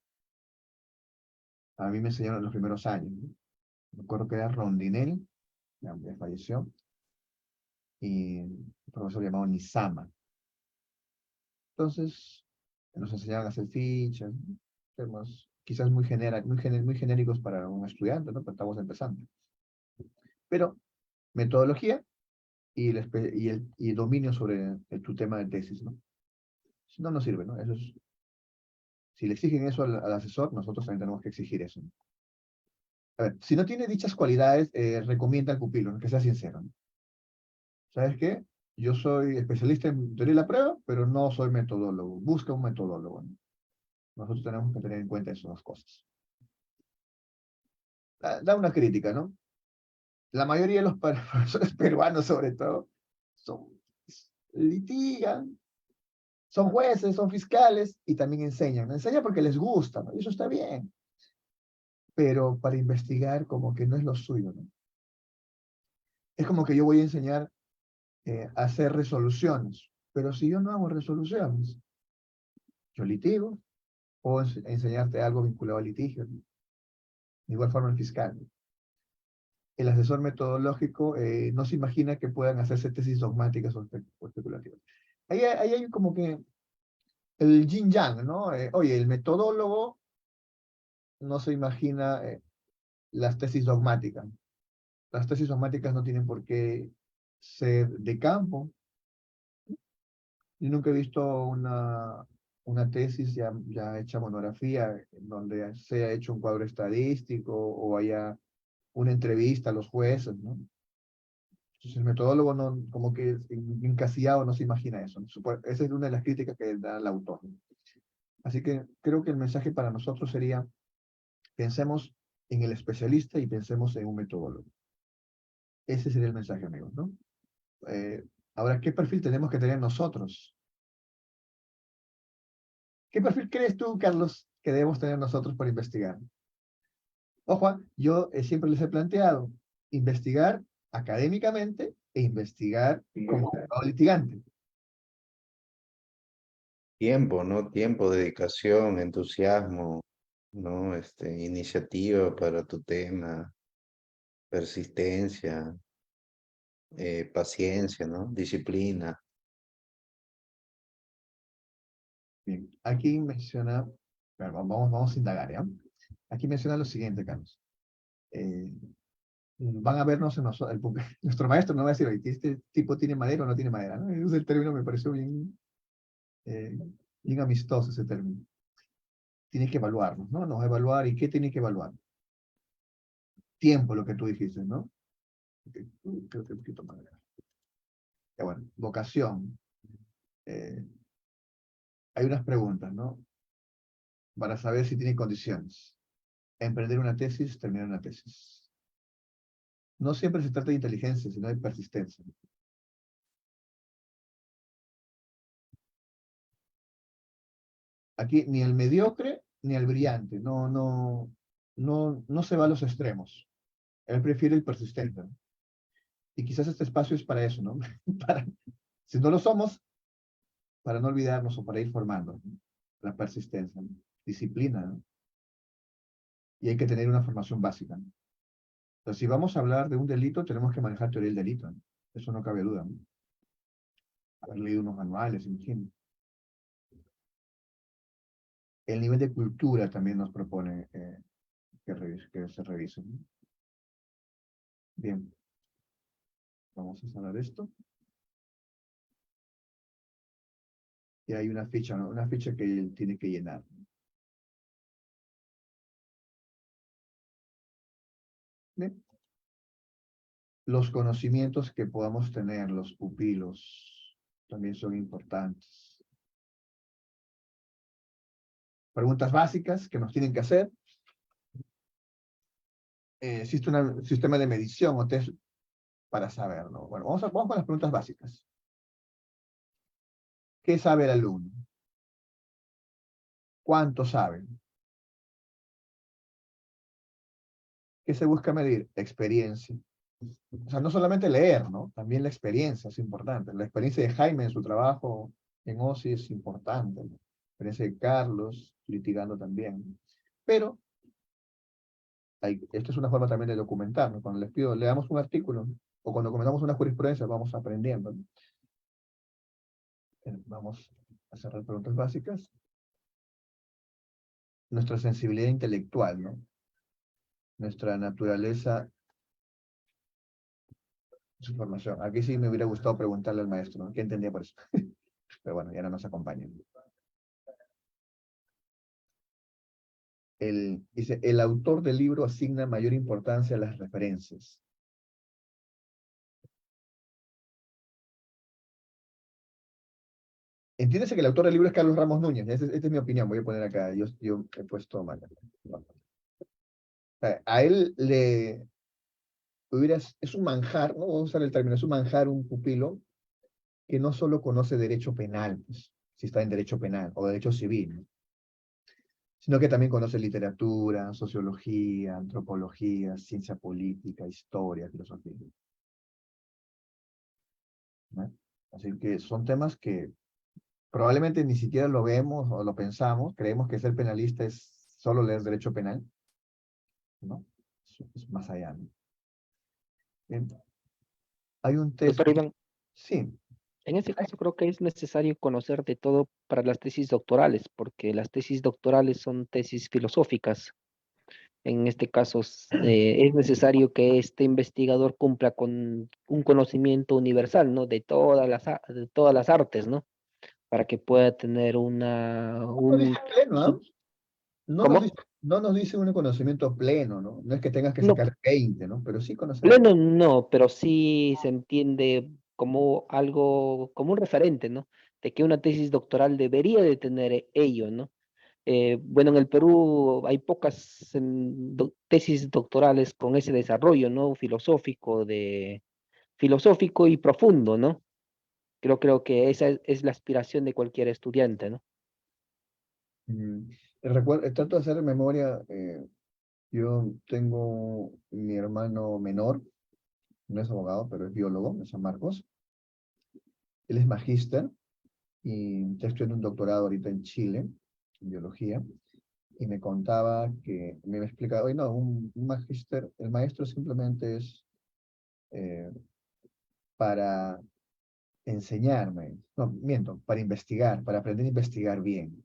A mí me enseñaron en los primeros años, ¿no? Me acuerdo que era Rondinelli, ya falleció, y un profesor llamado Nisama. Entonces, nos enseñaban a hacer fichas, temas quizás muy genéricos para un estudiante, ¿no? Pero estamos empezando. Pero metodología y dominio sobre tu tema de tesis, ¿no? Si no, no sirve, ¿no? Si le exigen eso al asesor, nosotros también tenemos que exigir eso, ¿no? A ver, si no tiene dichas cualidades, recomienda al pupilo, ¿no? Que sea sincero, ¿no? ¿Sabes qué? Yo soy especialista en teoría de la prueba, pero no soy metodólogo. Busca un metodólogo, ¿no? Nosotros tenemos que tener en cuenta esas dos cosas. Da una crítica, ¿no? La mayoría de los profesores peruanos, sobre todo, son, litigan, son jueces, son fiscales y también enseñan. Enseñan porque les gusta, ¿no? Y eso está bien. Pero para investigar como que no es lo suyo, ¿no? Es como que yo voy a enseñar a hacer resoluciones, pero si yo no hago resoluciones, yo litigo, o enseñarte algo vinculado al litigio, ¿no? De igual forma el fiscal. El asesor metodológico no se imagina que puedan hacerse tesis dogmáticas o especulativas. Ahí hay como que el yin yang, ¿no? Oye, el metodólogo no se imagina las tesis dogmáticas. Las tesis dogmáticas no tienen por qué ser de campo. Yo nunca he visto una tesis ya hecha monografía en donde se ha hecho un cuadro estadístico o haya una entrevista a los jueces, ¿no? Entonces el metodólogo no, como que encasillado no se imagina eso, ¿no? Esa es una de las críticas que da el autor, ¿no? Así que creo que el mensaje para nosotros sería, pensemos en el especialista y pensemos en un metodólogo. Ese sería el mensaje, amigos, ¿no? Eh, Ahora, ¿qué perfil tenemos que tener nosotros? ¿Qué perfil crees tú, Carlos, que debemos tener nosotros para investigar? Ojo, yo siempre les he planteado investigar académicamente e investigar como abogado litigante. Tiempo, ¿no? Tiempo, dedicación, entusiasmo, ¿no? Iniciativa para tu tema, persistencia, paciencia, ¿no? Disciplina. Bien, aquí menciona, bueno, vamos a indagar, ¿ya? Aquí menciona lo siguiente, Carlos. Van a vernos en nosotros, nuestro maestro no va a decir, oye, ¿este tipo tiene madera o no tiene madera? ¿No? Ese término me pareció eh, bien amistoso, ese término. Tiene que evaluarnos, ¿no? Nos va a evaluar, ¿y qué tiene que evaluar? Tiempo, lo que tú dijiste, ¿no? Creo que un poquito más. Ya bueno, vocación. Eh, Hay unas preguntas, ¿no? Para saber si tiene condiciones. Emprender una tesis, terminar una tesis. No siempre se trata de inteligencia, sino de persistencia. Aquí ni el mediocre ni el brillante. No se va a los extremos. Él prefiere el persistente, ¿no? Y quizás este espacio es para eso, ¿no? Para, si no lo somos, para no olvidarnos o para ir formando, ¿no? La persistencia, ¿no? Disciplina, ¿no? Y hay que tener una formación básica, ¿no? Entonces, si vamos a hablar de un delito, tenemos que manejar teoría del delito, ¿no? Eso no cabe duda, ¿no? Haber leído unos manuales, en fin. El nivel de cultura también nos propone que se revise, ¿no? Bien, vamos a cerrar esto. Y hay una ficha, ¿no? Una ficha que él tiene que llenar. Bien. Los conocimientos que podamos tener los pupilos también son importantes. Preguntas básicas que nos tienen que hacer. Existe un sistema de medición o test para saberlo. Bueno, vamos con las preguntas básicas. ¿Qué sabe el alumno? ¿Cuánto sabe? ¿Qué se busca medir? Experiencia. O sea, no solamente leer, ¿no? También la experiencia es importante. La experiencia de Jaime en su trabajo en OSI es importante, ¿no? La experiencia de Carlos, litigando también. Pero Esto es una forma también de documentar, ¿no? Cuando les pido, leamos un artículo, o cuando comenzamos una jurisprudencia, vamos aprendiendo, ¿no? Vamos a cerrar preguntas básicas. Nuestra sensibilidad intelectual, ¿no? Nuestra naturaleza, su formación. Aquí sí me hubiera gustado preguntarle al maestro, ¿no? ¿Qué entendía por eso? Pero bueno, ya no nos acompaña. Dice, el autor del libro asigna mayor importancia a las referencias. Entiéndese que el autor del libro es Carlos Ramos Núñez. Esta es mi opinión, voy a poner acá. Yo he puesto mal. No. A él es un manjar, ¿no? Vamos a usar el término, es un manjar, un pupilo, que no solo conoce derecho penal, pues, si está en derecho penal, o derecho civil, ¿no? Sino que también conoce literatura, sociología, antropología, ciencia política, historia, filosofía, ¿no? Así que son temas que probablemente ni siquiera lo vemos o lo pensamos, creemos que ser penalista es solo leer derecho penal, ¿no? Es más allá, ¿no? Bien. Hay un texto, Doctor Iván, sí, en este caso creo que es necesario conocer de todo para las tesis doctorales, porque las tesis doctorales son tesis filosóficas. En este caso, es necesario que este investigador cumpla con un conocimiento universal, ¿no? De todas las artes, ¿no? Para que pueda tener no dice pleno, ¿ah? su- No nos dice, ¿cómo? no nos dice un conocimiento pleno, ¿no? No es que tengas que No, sacar 20, ¿no? Pero sí conocimiento. pleno no, pero sí se entiende como algo, como un referente, ¿no? De que una tesis doctoral debería de tener ello, ¿no? Bueno, en el Perú hay pocas tesis doctorales con ese desarrollo, ¿no? Filosófico y profundo, ¿no? Creo que esa es la aspiración de cualquier estudiante, ¿no? Mm, Recuerdo, trato de hacer memoria, yo tengo mi hermano menor, no es abogado, pero es biólogo, de San Marcos. Él es magíster y está estudiando un doctorado ahorita en Chile, en biología, y me contaba que, me explicaba, oye, no, un magíster, el maestro simplemente es eh, para enseñarme, no, miento, para investigar, para aprender a investigar bien.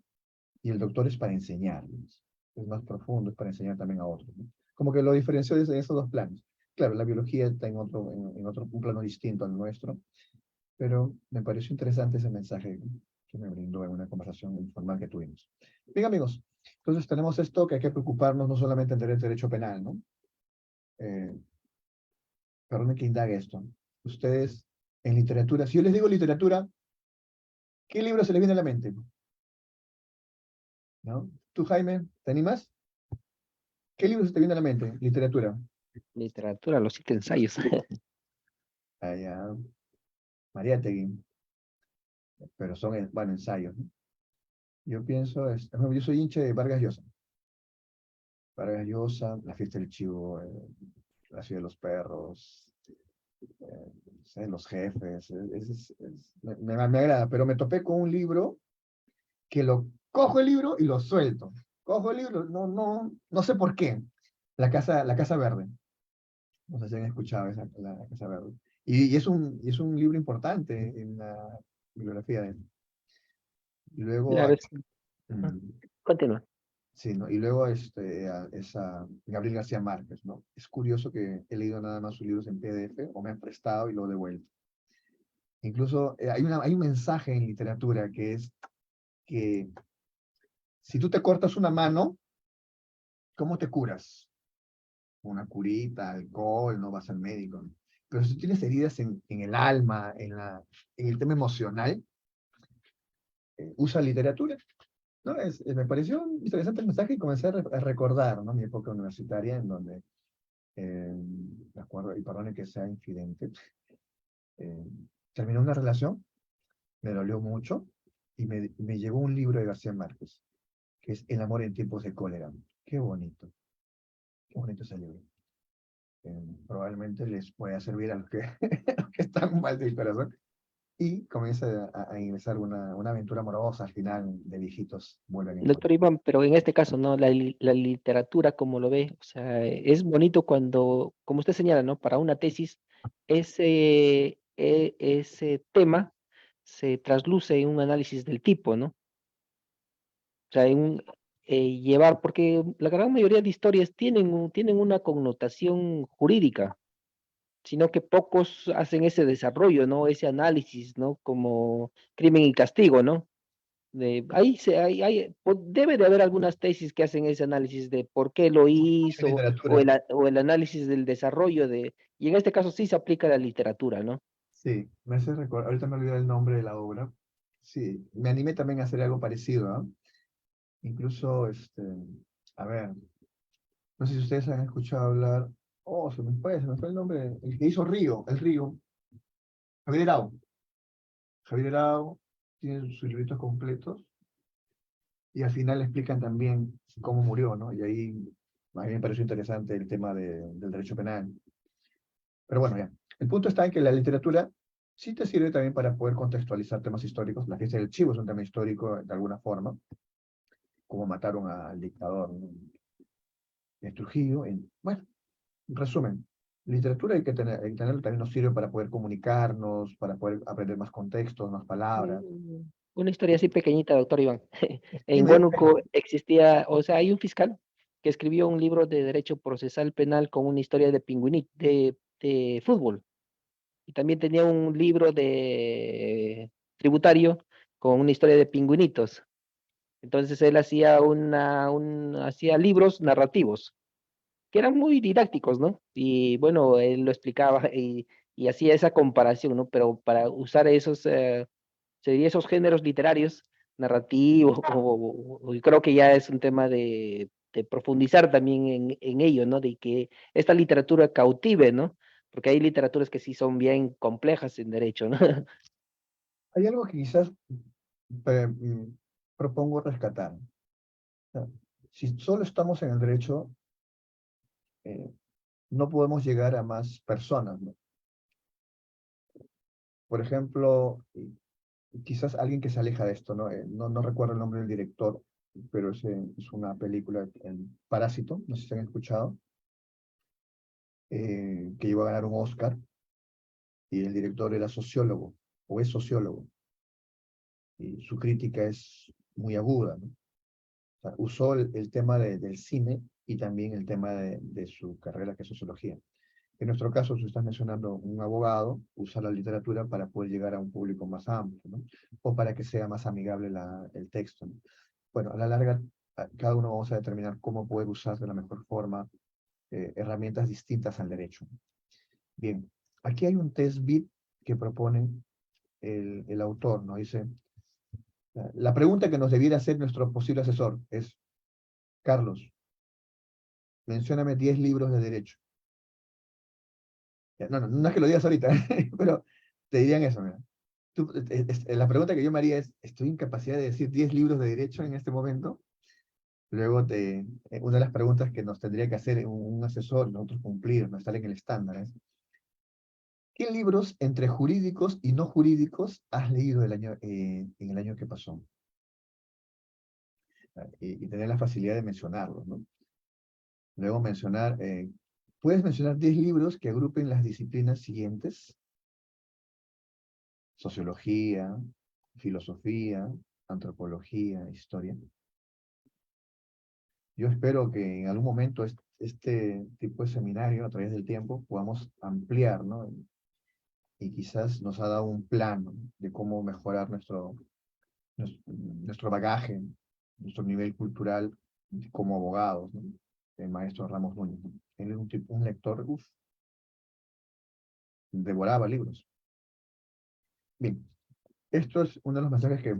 Y el doctor es para enseñar, es más profundo, es para enseñar también a otros, ¿no? Como que lo diferenció de esos dos planos. Claro, la biología está en otro un plano distinto al nuestro, pero me pareció interesante ese mensaje que me brindó en una conversación informal que tuvimos. Bien, amigos, entonces tenemos esto que hay que preocuparnos no solamente en derecho penal, ¿no? Eh, Perdón que indague esto. Ustedes, en literatura, si yo les digo literatura, ¿qué libro se les viene a la mente? ¿No? ¿Tú, Jaime, te animas? ¿Qué libro se te viene a la mente? Literatura. Literatura, los 7 ensayos. Allá, Mariátegui, pero son, bueno, ensayos, ¿no? Yo pienso, yo soy hincha de Vargas Llosa. Vargas Llosa, La fiesta del chivo, La ciudad de los perros, no sé, Los jefes, me agrada, pero me topé con un libro que cojo el libro y lo suelto. Cojo el libro, no sé por qué. La Casa Verde. No sé si han escuchado la Casa Verde. Y es un libro importante en la bibliografía de él. Y luego, Claro, mm, continúa. sí, ¿no? Y luego es a Gabriel García Márquez, ¿no? Es curioso que he leído nada más sus libros en PDF o me han prestado y lo he devuelto. Incluso hay un mensaje en literatura que es que si tú te cortas una mano, ¿cómo te curas? Una curita, alcohol, no vas al médico, ¿no? Pero si tienes heridas en el alma, en el tema emocional, usa literatura, ¿no? Me pareció interesante el mensaje y comencé a recordar, ¿no? Mi época universitaria en donde, me acuerdo, y perdone que sea infidente, eh, terminé una relación, me dolió mucho, y me llegó un libro de García Márquez, que es El amor en tiempos de cólera. Qué bonito ese libro. Probablemente les pueda servir a los que, a los que están mal del corazón. y comienza a ingresar una aventura amorosa al final de viejitos vuelven a Doctor encontrar. Iván, pero en este caso, ¿no? La literatura, como lo ve, o sea, es bonito cuando, como usted señala, ¿no? Para una tesis, ese tema se trasluce en un análisis del tipo, ¿no? O sea, en un, llevar, porque la gran mayoría de historias tienen una connotación jurídica, sino que pocos hacen ese desarrollo, ¿no? Ese análisis, ¿no? Como crimen y castigo, ¿no? Debe de haber algunas tesis que hacen ese análisis de por qué lo Mucha hizo, literatura, o el análisis del desarrollo y en este caso sí se aplica la literatura, ¿no? sí, me hace recordar, ahorita me olvidé el nombre de la obra. Sí, me animé también a hacer algo parecido, ¿ah? Incluso, a ver, no sé si ustedes han escuchado hablar, oh, se me fue el nombre, el que hizo Río, el Río, Javier Herao. Javier Herao tiene sus libritos completos y al final explican también cómo murió, ¿no? Y ahí a mí me pareció interesante el tema del derecho penal. Pero bueno, ya. El punto está en que la literatura sí te sirve también para poder contextualizar temas históricos. La fiesta del Chivo es un tema histórico de alguna forma, como mataron al dictador, ¿no? En Trujillo. Bueno, en resumen, literatura hay que tenerlo, también nos sirve para poder comunicarnos, para poder aprender más contextos, más palabras. Una historia así pequeñita, doctor Iván. En Dime, Huánuco existía, o sea, hay un fiscal que escribió un libro de derecho procesal penal con una historia de de fútbol. Y también tenía un libro de tributario con una historia de pingüinitos. Entonces él hacía libros narrativos que eran muy didácticos, ¿no? Y bueno, él lo explicaba y hacía esa comparación, ¿no? Pero para usar esos géneros literarios, narrativos, o creo que ya es un tema de profundizar también en ello, ¿no? De que esta literatura cautive, ¿no? Porque hay literaturas que sí son bien complejas en derecho, ¿no? hay algo que quizás eh, mm, propongo rescatar. O sea, si solo estamos en el derecho, eh, no podemos llegar a más personas, ¿no? Por ejemplo, quizás alguien que se aleja de esto, ¿no? No recuerdo el nombre del director, pero es una película, el Parásito, no sé si han escuchado, que iba a ganar un Oscar, y el director era sociólogo, o es sociólogo, y su crítica es muy aguda, ¿no? O sea, usó el tema del cine y también el tema de su carrera, que es sociología. En nuestro caso, si estás mencionando un abogado, usa la literatura para poder llegar a un público más amplio, ¿no? O para que sea más amigable el texto, ¿no? Bueno, a la larga, cada uno vamos a determinar cómo poder usar de la mejor forma herramientas distintas al derecho. Bien, aquí hay un test bit que propone el autor, ¿no? Dice, la pregunta que nos debiera hacer nuestro posible asesor es, Carlos, mencióname 10 libros de derecho. No, no, no es que lo digas ahorita, pero te dirían eso, mira. La pregunta que yo me haría es, ¿estoy en capacidad de decir 10 libros de derecho en este momento? Luego, una de las preguntas que nos tendría que hacer un asesor, nosotros cumplir, no estar en el estándar, es, ¿qué libros entre jurídicos y no jurídicos has leído en el año que pasó? Y tener la facilidad de mencionarlos, ¿no? Luego puedes mencionar 10 libros que agrupen las disciplinas siguientes: sociología, filosofía, antropología, historia. Yo espero que en algún momento este tipo de seminario, a través del tiempo, podamos ampliar, ¿no? Y quizás nos ha dado un plan, ¿no? De cómo mejorar nuestro bagaje, nuestro nivel cultural como abogados, ¿no? El maestro Ramos Núñez, ¿no? Él es un lector, devoraba libros. Bien, esto es uno de los mensajes que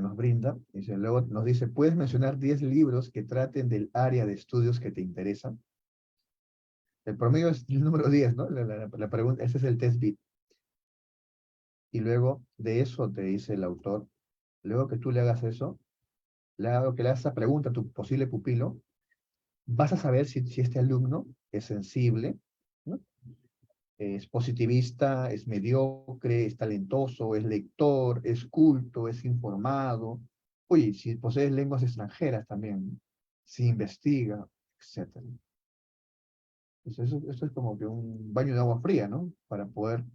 nos brinda. Dice, luego nos dice, ¿puedes mencionar 10 libros que traten del área de estudios que te interesan? El promedio es el número 10, ¿no? La pregunta, ese es el test bit. Y luego de eso te dice el autor, luego que tú le hagas eso, luego que le hagas esa pregunta a tu posible pupilo, vas a saber si este alumno es sensible, ¿no? es positivista, es mediocre, es talentoso, es lector, es culto, es informado. Oye, si posees lenguas extranjeras también, si investiga, etcétera. Eso es como que un baño de agua fría, ¿no? Para poder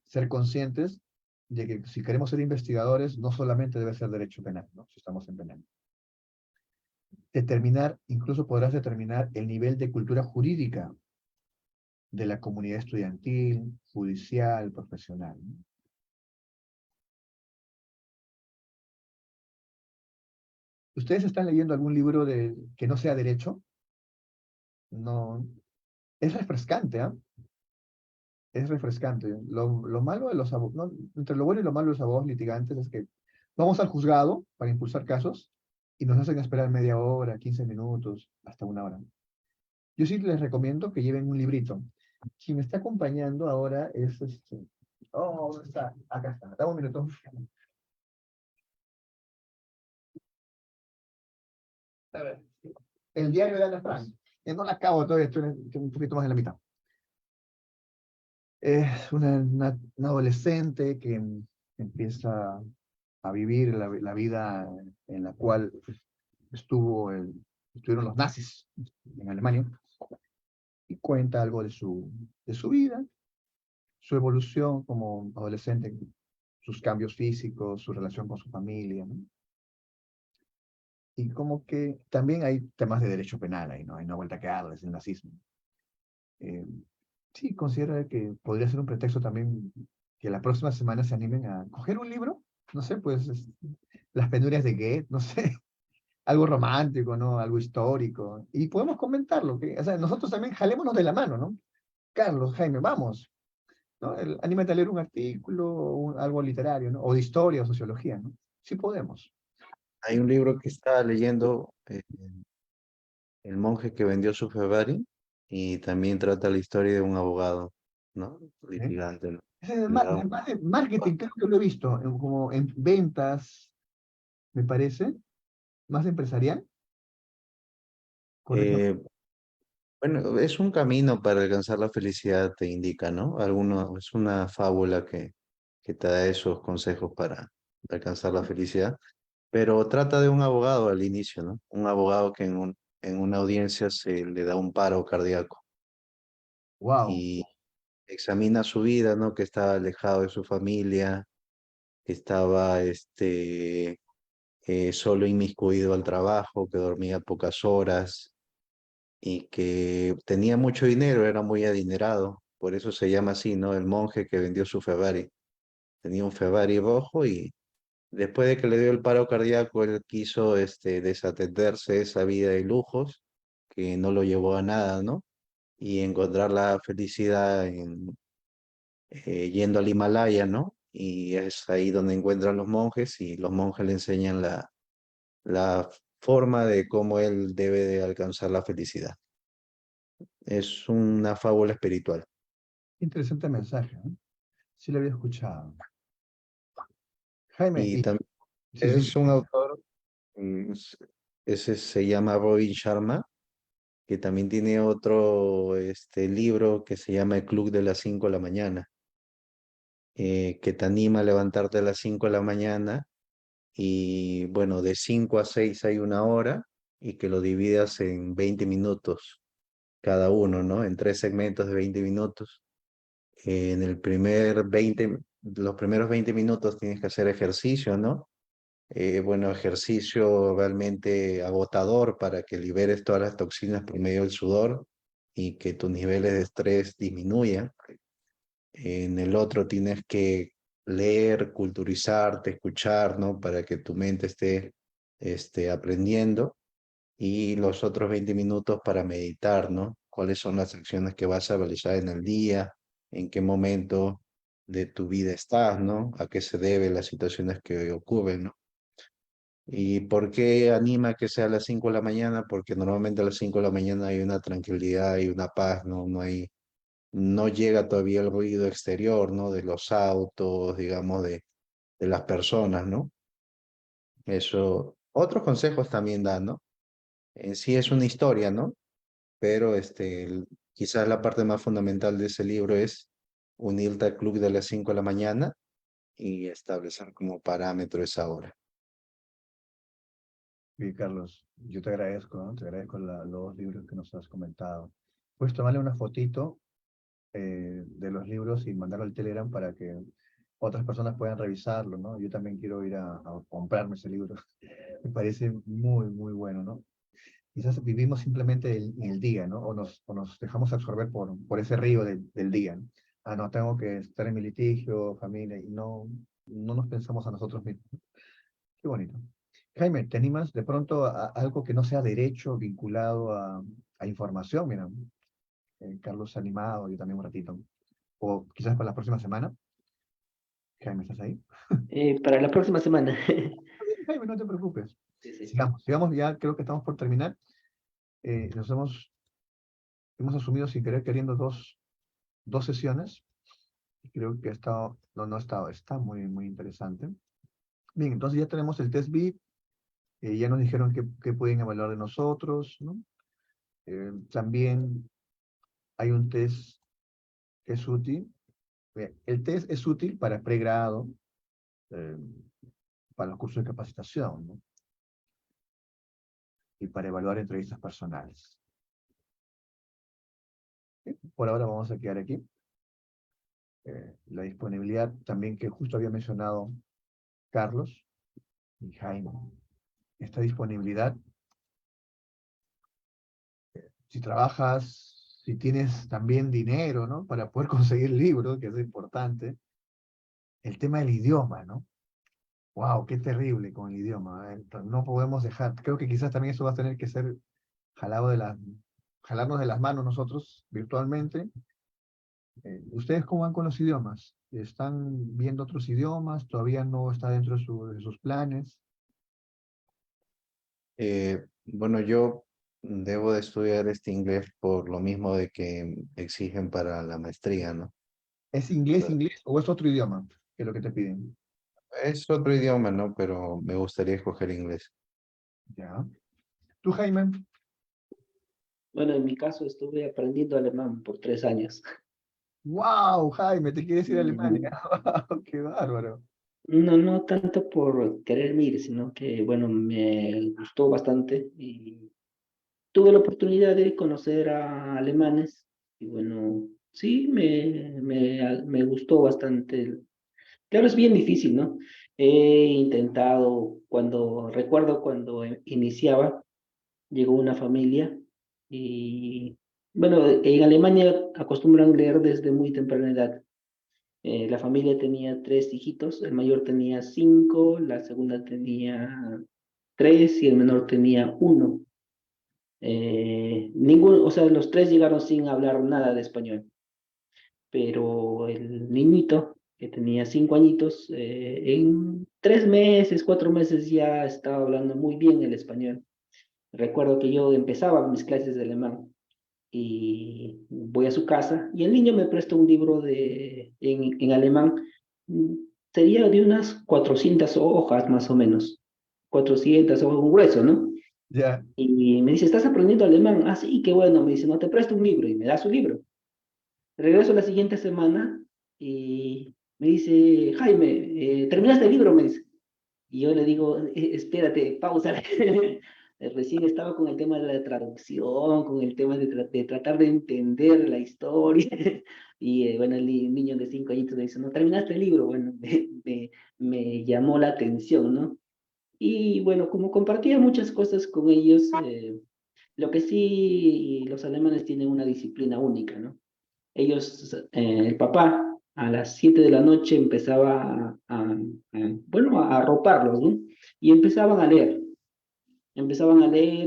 ser conscientes de que si queremos ser investigadores, no solamente debe ser derecho penal, ¿no? Si estamos en penal. Determinar, incluso podrás determinar el nivel de cultura jurídica de la comunidad estudiantil, judicial, profesional, ¿no? ¿Ustedes están leyendo algún libro que no sea derecho? No, es refrescante, ¿ah? Es refrescante. Lo malo de los abogados, entre lo bueno y lo malo de los abogados litigantes es que vamos al juzgado para impulsar casos y nos hacen esperar media hora, 15 minutos, hasta una hora. Yo sí les recomiendo que lleven un librito. Quien me está acompañando ahora es este. Oh, ¿dónde está? Acá está. Dame un minuto. A ver. El diario de Ana Frank. No la acabo todavía, estoy un poquito más en la mitad. Es una adolescente que empieza a vivir la vida en la cual estuvieron los nazis en Alemania y cuenta algo de su vida, su evolución como adolescente, sus cambios físicos, su relación con su familia, ¿no? Y como que también hay temas de derecho penal ahí, ¿no? Hay una vuelta que darles, el nazismo. Eh, sí, considero que podría ser un pretexto también que la próxima semana se animen a coger un libro, no sé, pues Las penurias de Goethe, no sé, algo romántico, ¿no? Algo histórico. Y podemos comentarlo, o sea, nosotros también jalémonos de la mano, ¿no? Carlos, Jaime, vamos, ¿no? Anímate a leer un artículo, algo literario, ¿no? O de historia o sociología, ¿no? Sí podemos. Hay un libro que estaba leyendo, El monje que vendió su Ferrari, y también trata la historia de un abogado, ¿no? ¿Eh? Litigante, ¿no? Ese es Le da un- más de marketing, creo que lo he visto, como en ventas, me parece, más empresarial, correcto. Eh, bueno, es un camino para alcanzar la felicidad, te indica, ¿no? Es una fábula que te da esos consejos para alcanzar la felicidad, pero trata de un abogado al inicio, ¿no? Un abogado que en una audiencia se le da un paro cardíaco Wow. y examina su vida, ¿no? Que estaba alejado de su familia, que estaba solo inmiscuido al trabajo, que dormía pocas horas y que tenía mucho dinero, era muy adinerado. Por eso se llama así, ¿no? El monje que vendió su Ferrari. Tenía un Ferrari rojo y después de que le dio el paro cardíaco, él quiso desatenderse de esa vida de lujos que no lo llevó a nada, ¿no? Y encontrar la felicidad yendo al Himalaya, ¿no? Y es ahí donde encuentran los monjes y los monjes le enseñan la forma de cómo él debe de alcanzar la felicidad. Es una fábula espiritual. Interesante mensaje, ¿no? Sí lo había escuchado. Jaime, Y y también sí, sí, es un autor, ese se llama Robin Sharma, que también tiene otro libro que se llama El Club de las 5 de la mañana, que te anima a levantarte a las 5 de la mañana y bueno, de 5 a 6 hay una hora y que lo dividas en 20 minutos cada uno, ¿no? En tres segmentos de 20 minutos. En los primeros 20 minutos tienes que hacer ejercicio, ¿no? Bueno, ejercicio realmente agotador para que liberes todas las toxinas por medio del sudor y que tus niveles de estrés disminuyan. En el otro tienes que leer, culturizarte, escuchar, ¿no? Para que tu mente esté aprendiendo. Y los otros 20 minutos para meditar, ¿no? ¿Cuáles son las acciones que vas a realizar en el día? ¿En qué momento de tu vida estás, ¿no? ¿A qué se deben las situaciones que ocurren, ¿no? ¿Y por qué anima que sea a las 5 de la mañana? Porque normalmente a las 5 de la mañana hay una tranquilidad y una paz, ¿no? No llega todavía el ruido exterior, ¿no? De los autos, digamos, de las personas, ¿no? Eso. Otros consejos también dan, ¿no? En sí es una historia, ¿no? Pero quizás la parte más fundamental de ese libro es unirte al club de las 5 de la mañana y establecer como parámetro esa hora. Sí, Carlos, yo te agradezco, ¿no? Te agradezco los dos libros que nos has comentado. Puedes tomarle una fotito de los libros y mandarlo al Telegram para que otras personas puedan revisarlo, ¿no? Yo también quiero ir a comprarme ese libro. Me parece muy, muy bueno, ¿no? Quizás vivimos simplemente en el día, ¿no? O nos dejamos absorber por ese río del día, ¿no? Ah, no, tengo que estar en mi litigio, familia, y no nos pensamos a nosotros mismos. Qué bonito. Jaime, ¿te animas de pronto a algo que no sea derecho vinculado a información? Mira, Carlos se ha animado, yo también un ratito. O quizás para la próxima semana. Jaime, ¿estás ahí? Para la próxima semana. Jaime, no te preocupes. Sí, sí. Sigamos, ya creo que estamos por terminar. Nos hemos asumido sin querer queriendo dos sesiones. Creo que ha estado, no ha estado, está muy, muy interesante. Bien, entonces ya tenemos el test VIP, ya nos dijeron qué pueden evaluar de nosotros, ¿no? También hay un test que es útil. Bien, el test es útil para pregrado, eh, para los cursos de capacitación, ¿no? Y para evaluar entrevistas personales. Bien, por ahora vamos a quedar aquí. La disponibilidad también que justo había mencionado Carlos y Jaime. Esta disponibilidad, si trabajas, si tienes también dinero, ¿no? Para poder conseguir libros, que es importante. El tema del idioma, ¿no? Wow, qué terrible con el idioma. Entonces, no podemos dejar, creo que quizás también eso va a tener que ser jalado jalarnos de las manos nosotros virtualmente. ¿Ustedes cómo van con los idiomas? ¿Están viendo otros idiomas? ¿Todavía no está dentro de sus planes? Bueno, yo debo de estudiar este inglés por lo mismo de que exigen para la maestría, ¿no? ¿Es inglés o es otro idioma que es lo que te piden? Es otro idioma, ¿no? Pero me gustaría escoger inglés. Ya. ¿Tú, Jaime? Bueno, en mi caso estuve aprendiendo alemán por 3 años. ¡Wow, Jaime! ¿Te quieres ir a Alemania? Mm, ¡Wow, qué bárbaro! No, no tanto por querer ir, sino que, bueno, me gustó bastante y tuve la oportunidad de conocer a alemanes y, bueno, sí, me gustó bastante. Claro, es bien difícil, ¿no? He intentado, recuerdo cuando iniciaba, llegó una familia y, bueno, en Alemania acostumbran leer desde muy temprana edad. La familia tenía 3 hijitos, el mayor tenía 5, la segunda tenía 3 y el menor tenía 1. Ninguno, o sea, los 3 llegaron sin hablar nada de español, pero el niñito, que tenía 5 añitos, en 3 meses, 4 meses ya estaba hablando muy bien el español. Recuerdo que yo empezaba mis clases de alemán y voy a su casa y el niño me presta un libro en alemán. mm, Sería de unas 400 hojas más o menos, 400 hojas, un grueso, ¿no? Ya, Y me dice, ¿estás aprendiendo alemán? Ah, sí, qué bueno. Me dice, no, te presto un libro y me da su libro. Regreso la siguiente semana y me dice, Jaime, ¿terminaste el libro? Me dice. Y yo le digo, espérate, pausa". Recién estaba con el tema de la traducción, con el tema de tratar de entender la historia. Y bueno, el niño de 5 añitos me dice, ¿no terminaste el libro? Bueno, me llamó la atención, ¿no? Y bueno, como compartía muchas cosas con ellos, lo que sí, los alemanes tienen una disciplina única, ¿no? Ellos, el papá, a las 7 de la noche empezaba bueno, a arroparlos, ¿no? Y empezaban a leer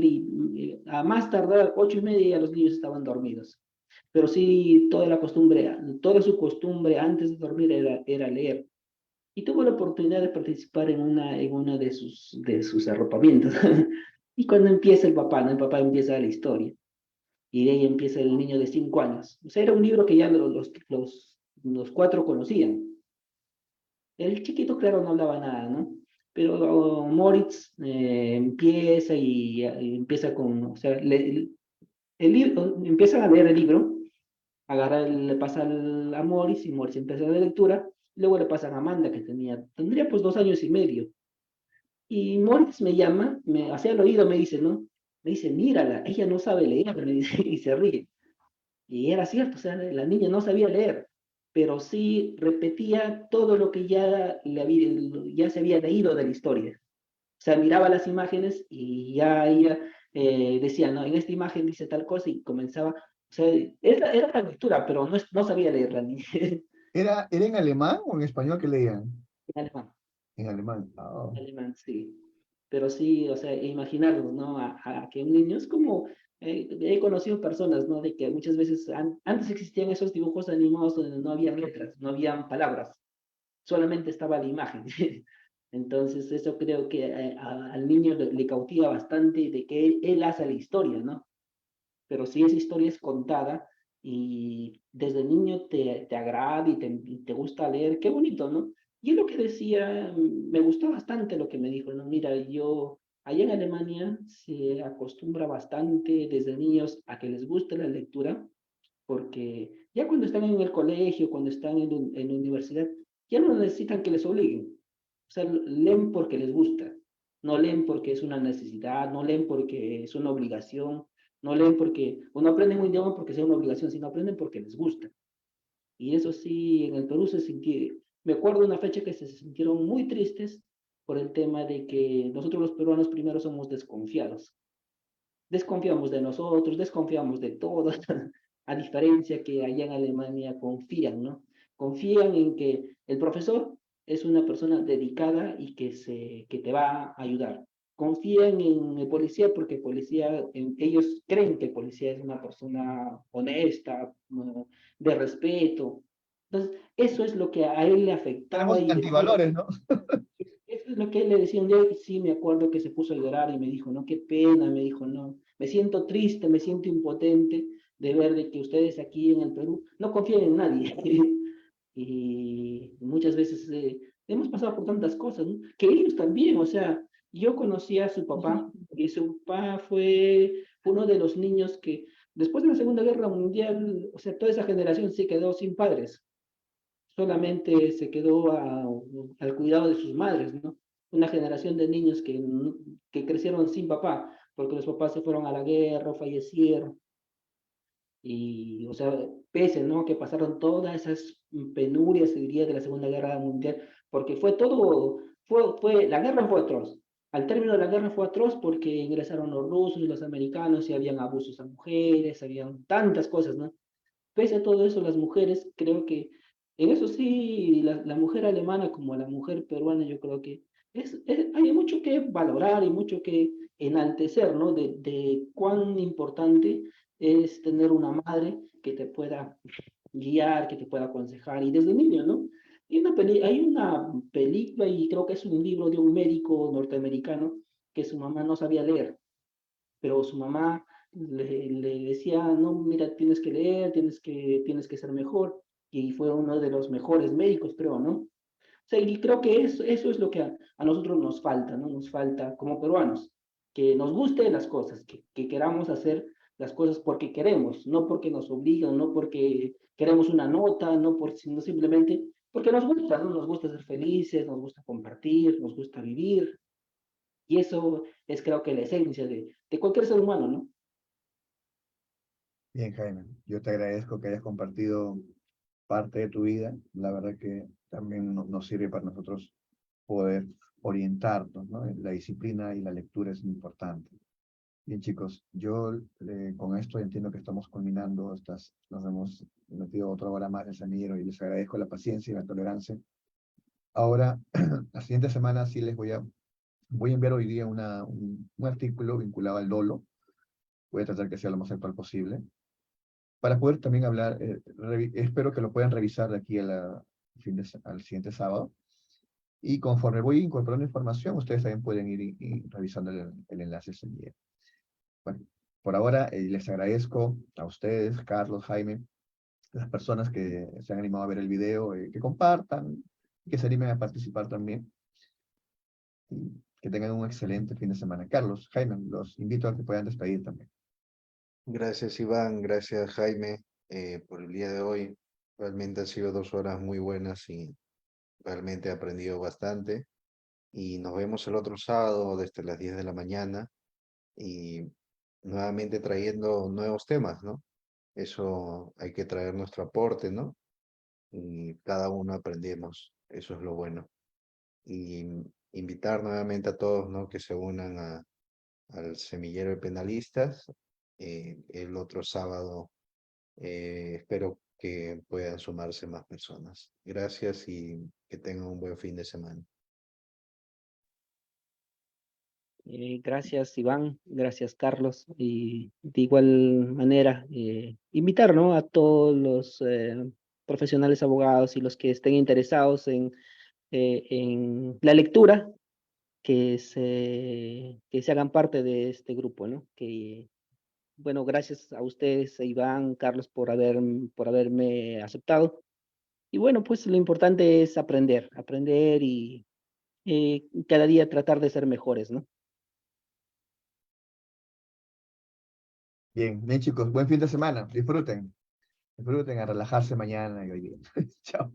y a más tardar 8:30 ya los niños estaban dormidos. Pero sí, toda su costumbre antes de dormir era leer. Y tuve la oportunidad de participar en una de sus arropamientos. Y cuando empieza el papá, ¿no? El papá empieza la historia y de ahí empieza el niño de 5 años. O sea, era un libro que ya los 4 conocían. El chiquito, claro, no hablaba nada, ¿no? Pero Moritz empieza y empieza con, o sea, el libro, empieza a leer el libro le pasa a Morris y Morris empieza la lectura, luego le pasan a Amanda que tendría pues 2 años y medio. Y Morris me llama, hacia el oído me dice, ¿no? Me dice, mírala, ella no sabe leer, me dice, y se ríe. Y era cierto, o sea, la niña no sabía leer, pero sí repetía todo lo que ya se había leído de la historia. O sea, miraba las imágenes y ya ella decía, no, en esta imagen dice tal cosa y comenzaba, o sea, era la lectura, pero no sabía leer la niña ¿Era en alemán o en español que leían? en alemán. En alemán. Ah, Alemán, sí. Pero sí, o sea, imaginarnos, ¿no? A que un niño es como, he conocido personas, ¿no? De que muchas veces antes existían esos dibujos animados donde no había letras, no habían palabras, solamente estaba la imagen. Entonces, eso creo que al niño le cautiva bastante de que él hace la historia, ¿no? Pero si esa historia es contada y desde niño te agrada y te gusta leer, qué bonito, ¿no? Y es lo que decía, me gustó bastante lo que me dijo, ¿no? Mira, allá en Alemania se acostumbra bastante desde niños a que les guste la lectura, porque ya cuando están en el colegio, cuando están en la universidad, ya no necesitan que les obliguen. O sea, leen porque les gusta, no leen porque es una necesidad, no leen porque es una obligación, no leen porque, o no aprenden un idioma porque sea una obligación, sino aprenden porque les gusta. Y eso sí, en el Perú se sintió, me acuerdo de una fecha que se sintieron muy tristes por el tema de que nosotros los peruanos primero somos desconfiados. Desconfiamos de nosotros, desconfiamos de todo, a diferencia que allá en Alemania confían, ¿no? Confían en que el profesor es una persona dedicada y que te va a ayudar. Confían en el policía porque ellos creen que el policía es una persona honesta, de respeto. Entonces, eso es lo que a él le afectaba tenemos y decía, antivalores, ¿no? eso es lo que él le decía un día, y sí me acuerdo que se puso a llorar y me dijo, no, qué pena, me dijo, no, me siento triste, me siento impotente de ver de que ustedes aquí en el Perú no confían en nadie. Y muchas veces hemos pasado por tantas cosas, ¿no? Que ellos también, o sea, yo conocí a su papá y su papá fue uno de los niños que después de la Segunda Guerra Mundial, o sea, toda esa generación se quedó sin padres, solamente se quedó al cuidado de sus madres, ¿no? Una generación de niños que crecieron sin papá, porque los papás se fueron a la guerra, fallecieron, y, o sea, pese, ¿no? Que pasaron todas esas penurias, se diría, de la Segunda Guerra Mundial, porque fue todo, la guerra fue atroz. Al término de la guerra fue atroz porque ingresaron los rusos y los americanos y habían abusos a mujeres, habían tantas cosas, ¿no? Pese a todo eso, las mujeres, creo que en eso sí, la mujer alemana como la mujer peruana, yo creo que hay mucho que valorar y mucho que enaltecer, ¿no? De cuán importante es tener una madre que te pueda guiar, que te pueda aconsejar, y desde niño, ¿no? Hay una película y creo que es un libro de un médico norteamericano que su mamá no sabía leer, pero su mamá le decía, no, mira, tienes que leer, tienes que ser mejor, y fue uno de los mejores médicos, creo, ¿no? O sea, y creo que eso es lo que a nosotros nos falta, ¿no? Nos falta como peruanos, que nos guste las cosas, que queramos hacer las cosas porque queremos, no porque nos obligan, no porque queremos una nota, sino simplemente porque nos gusta, ¿no? Nos gusta ser felices, nos gusta compartir, nos gusta vivir, y eso es creo que la esencia de cualquier ser humano, ¿no? Bien, Jaime, yo te agradezco que hayas compartido parte de tu vida. La verdad que también nos sirve para nosotros poder orientarnos, ¿no? La disciplina y la lectura es importante. Bien, chicos, yo con esto entiendo que estamos culminando, nos hemos metido otra hora más de semillero y les agradezco la paciencia y la tolerancia. Ahora, la siguiente semana sí voy a enviar hoy día un artículo vinculado al dolo. Voy a tratar que sea lo más actual posible para poder también hablar, espero que lo puedan revisar de aquí al siguiente sábado. Y conforme voy incorporando información, ustedes también pueden ir revisando el enlace semillero. Bueno, por ahora les agradezco a ustedes, Carlos, Jaime, las personas que se han animado a ver el video, que compartan, que se animen a participar también. Y que tengan un excelente fin de semana. Carlos, Jaime, los invito a que puedan despedir también. Gracias, Iván. Gracias, Jaime. por el día de hoy. Realmente han sido 2 horas muy buenas y realmente he aprendido bastante. Y nos vemos el otro sábado desde las 10 de la mañana y nuevamente trayendo nuevos temas, ¿no? Eso hay que traer nuestro aporte, ¿no? Y cada uno aprendemos, eso es lo bueno. Y invitar nuevamente a todos, ¿no? Que se unan al semillero de penalistas el otro sábado. Espero que puedan sumarse más personas. Gracias y que tengan un buen fin de semana. Gracias, Iván, gracias, Carlos. Y de igual manera, invitar, ¿no? A todos los profesionales abogados y los que estén interesados en la lectura, que se hagan parte de este grupo, ¿no? Que, bueno, gracias a ustedes, Iván, Carlos, por haberme aceptado. Y bueno, pues lo importante es aprender y cada día tratar de ser mejores, ¿no? Bien, bien chicos, buen fin de semana. Disfruten. Disfruten a relajarse mañana y hoy día. Chao.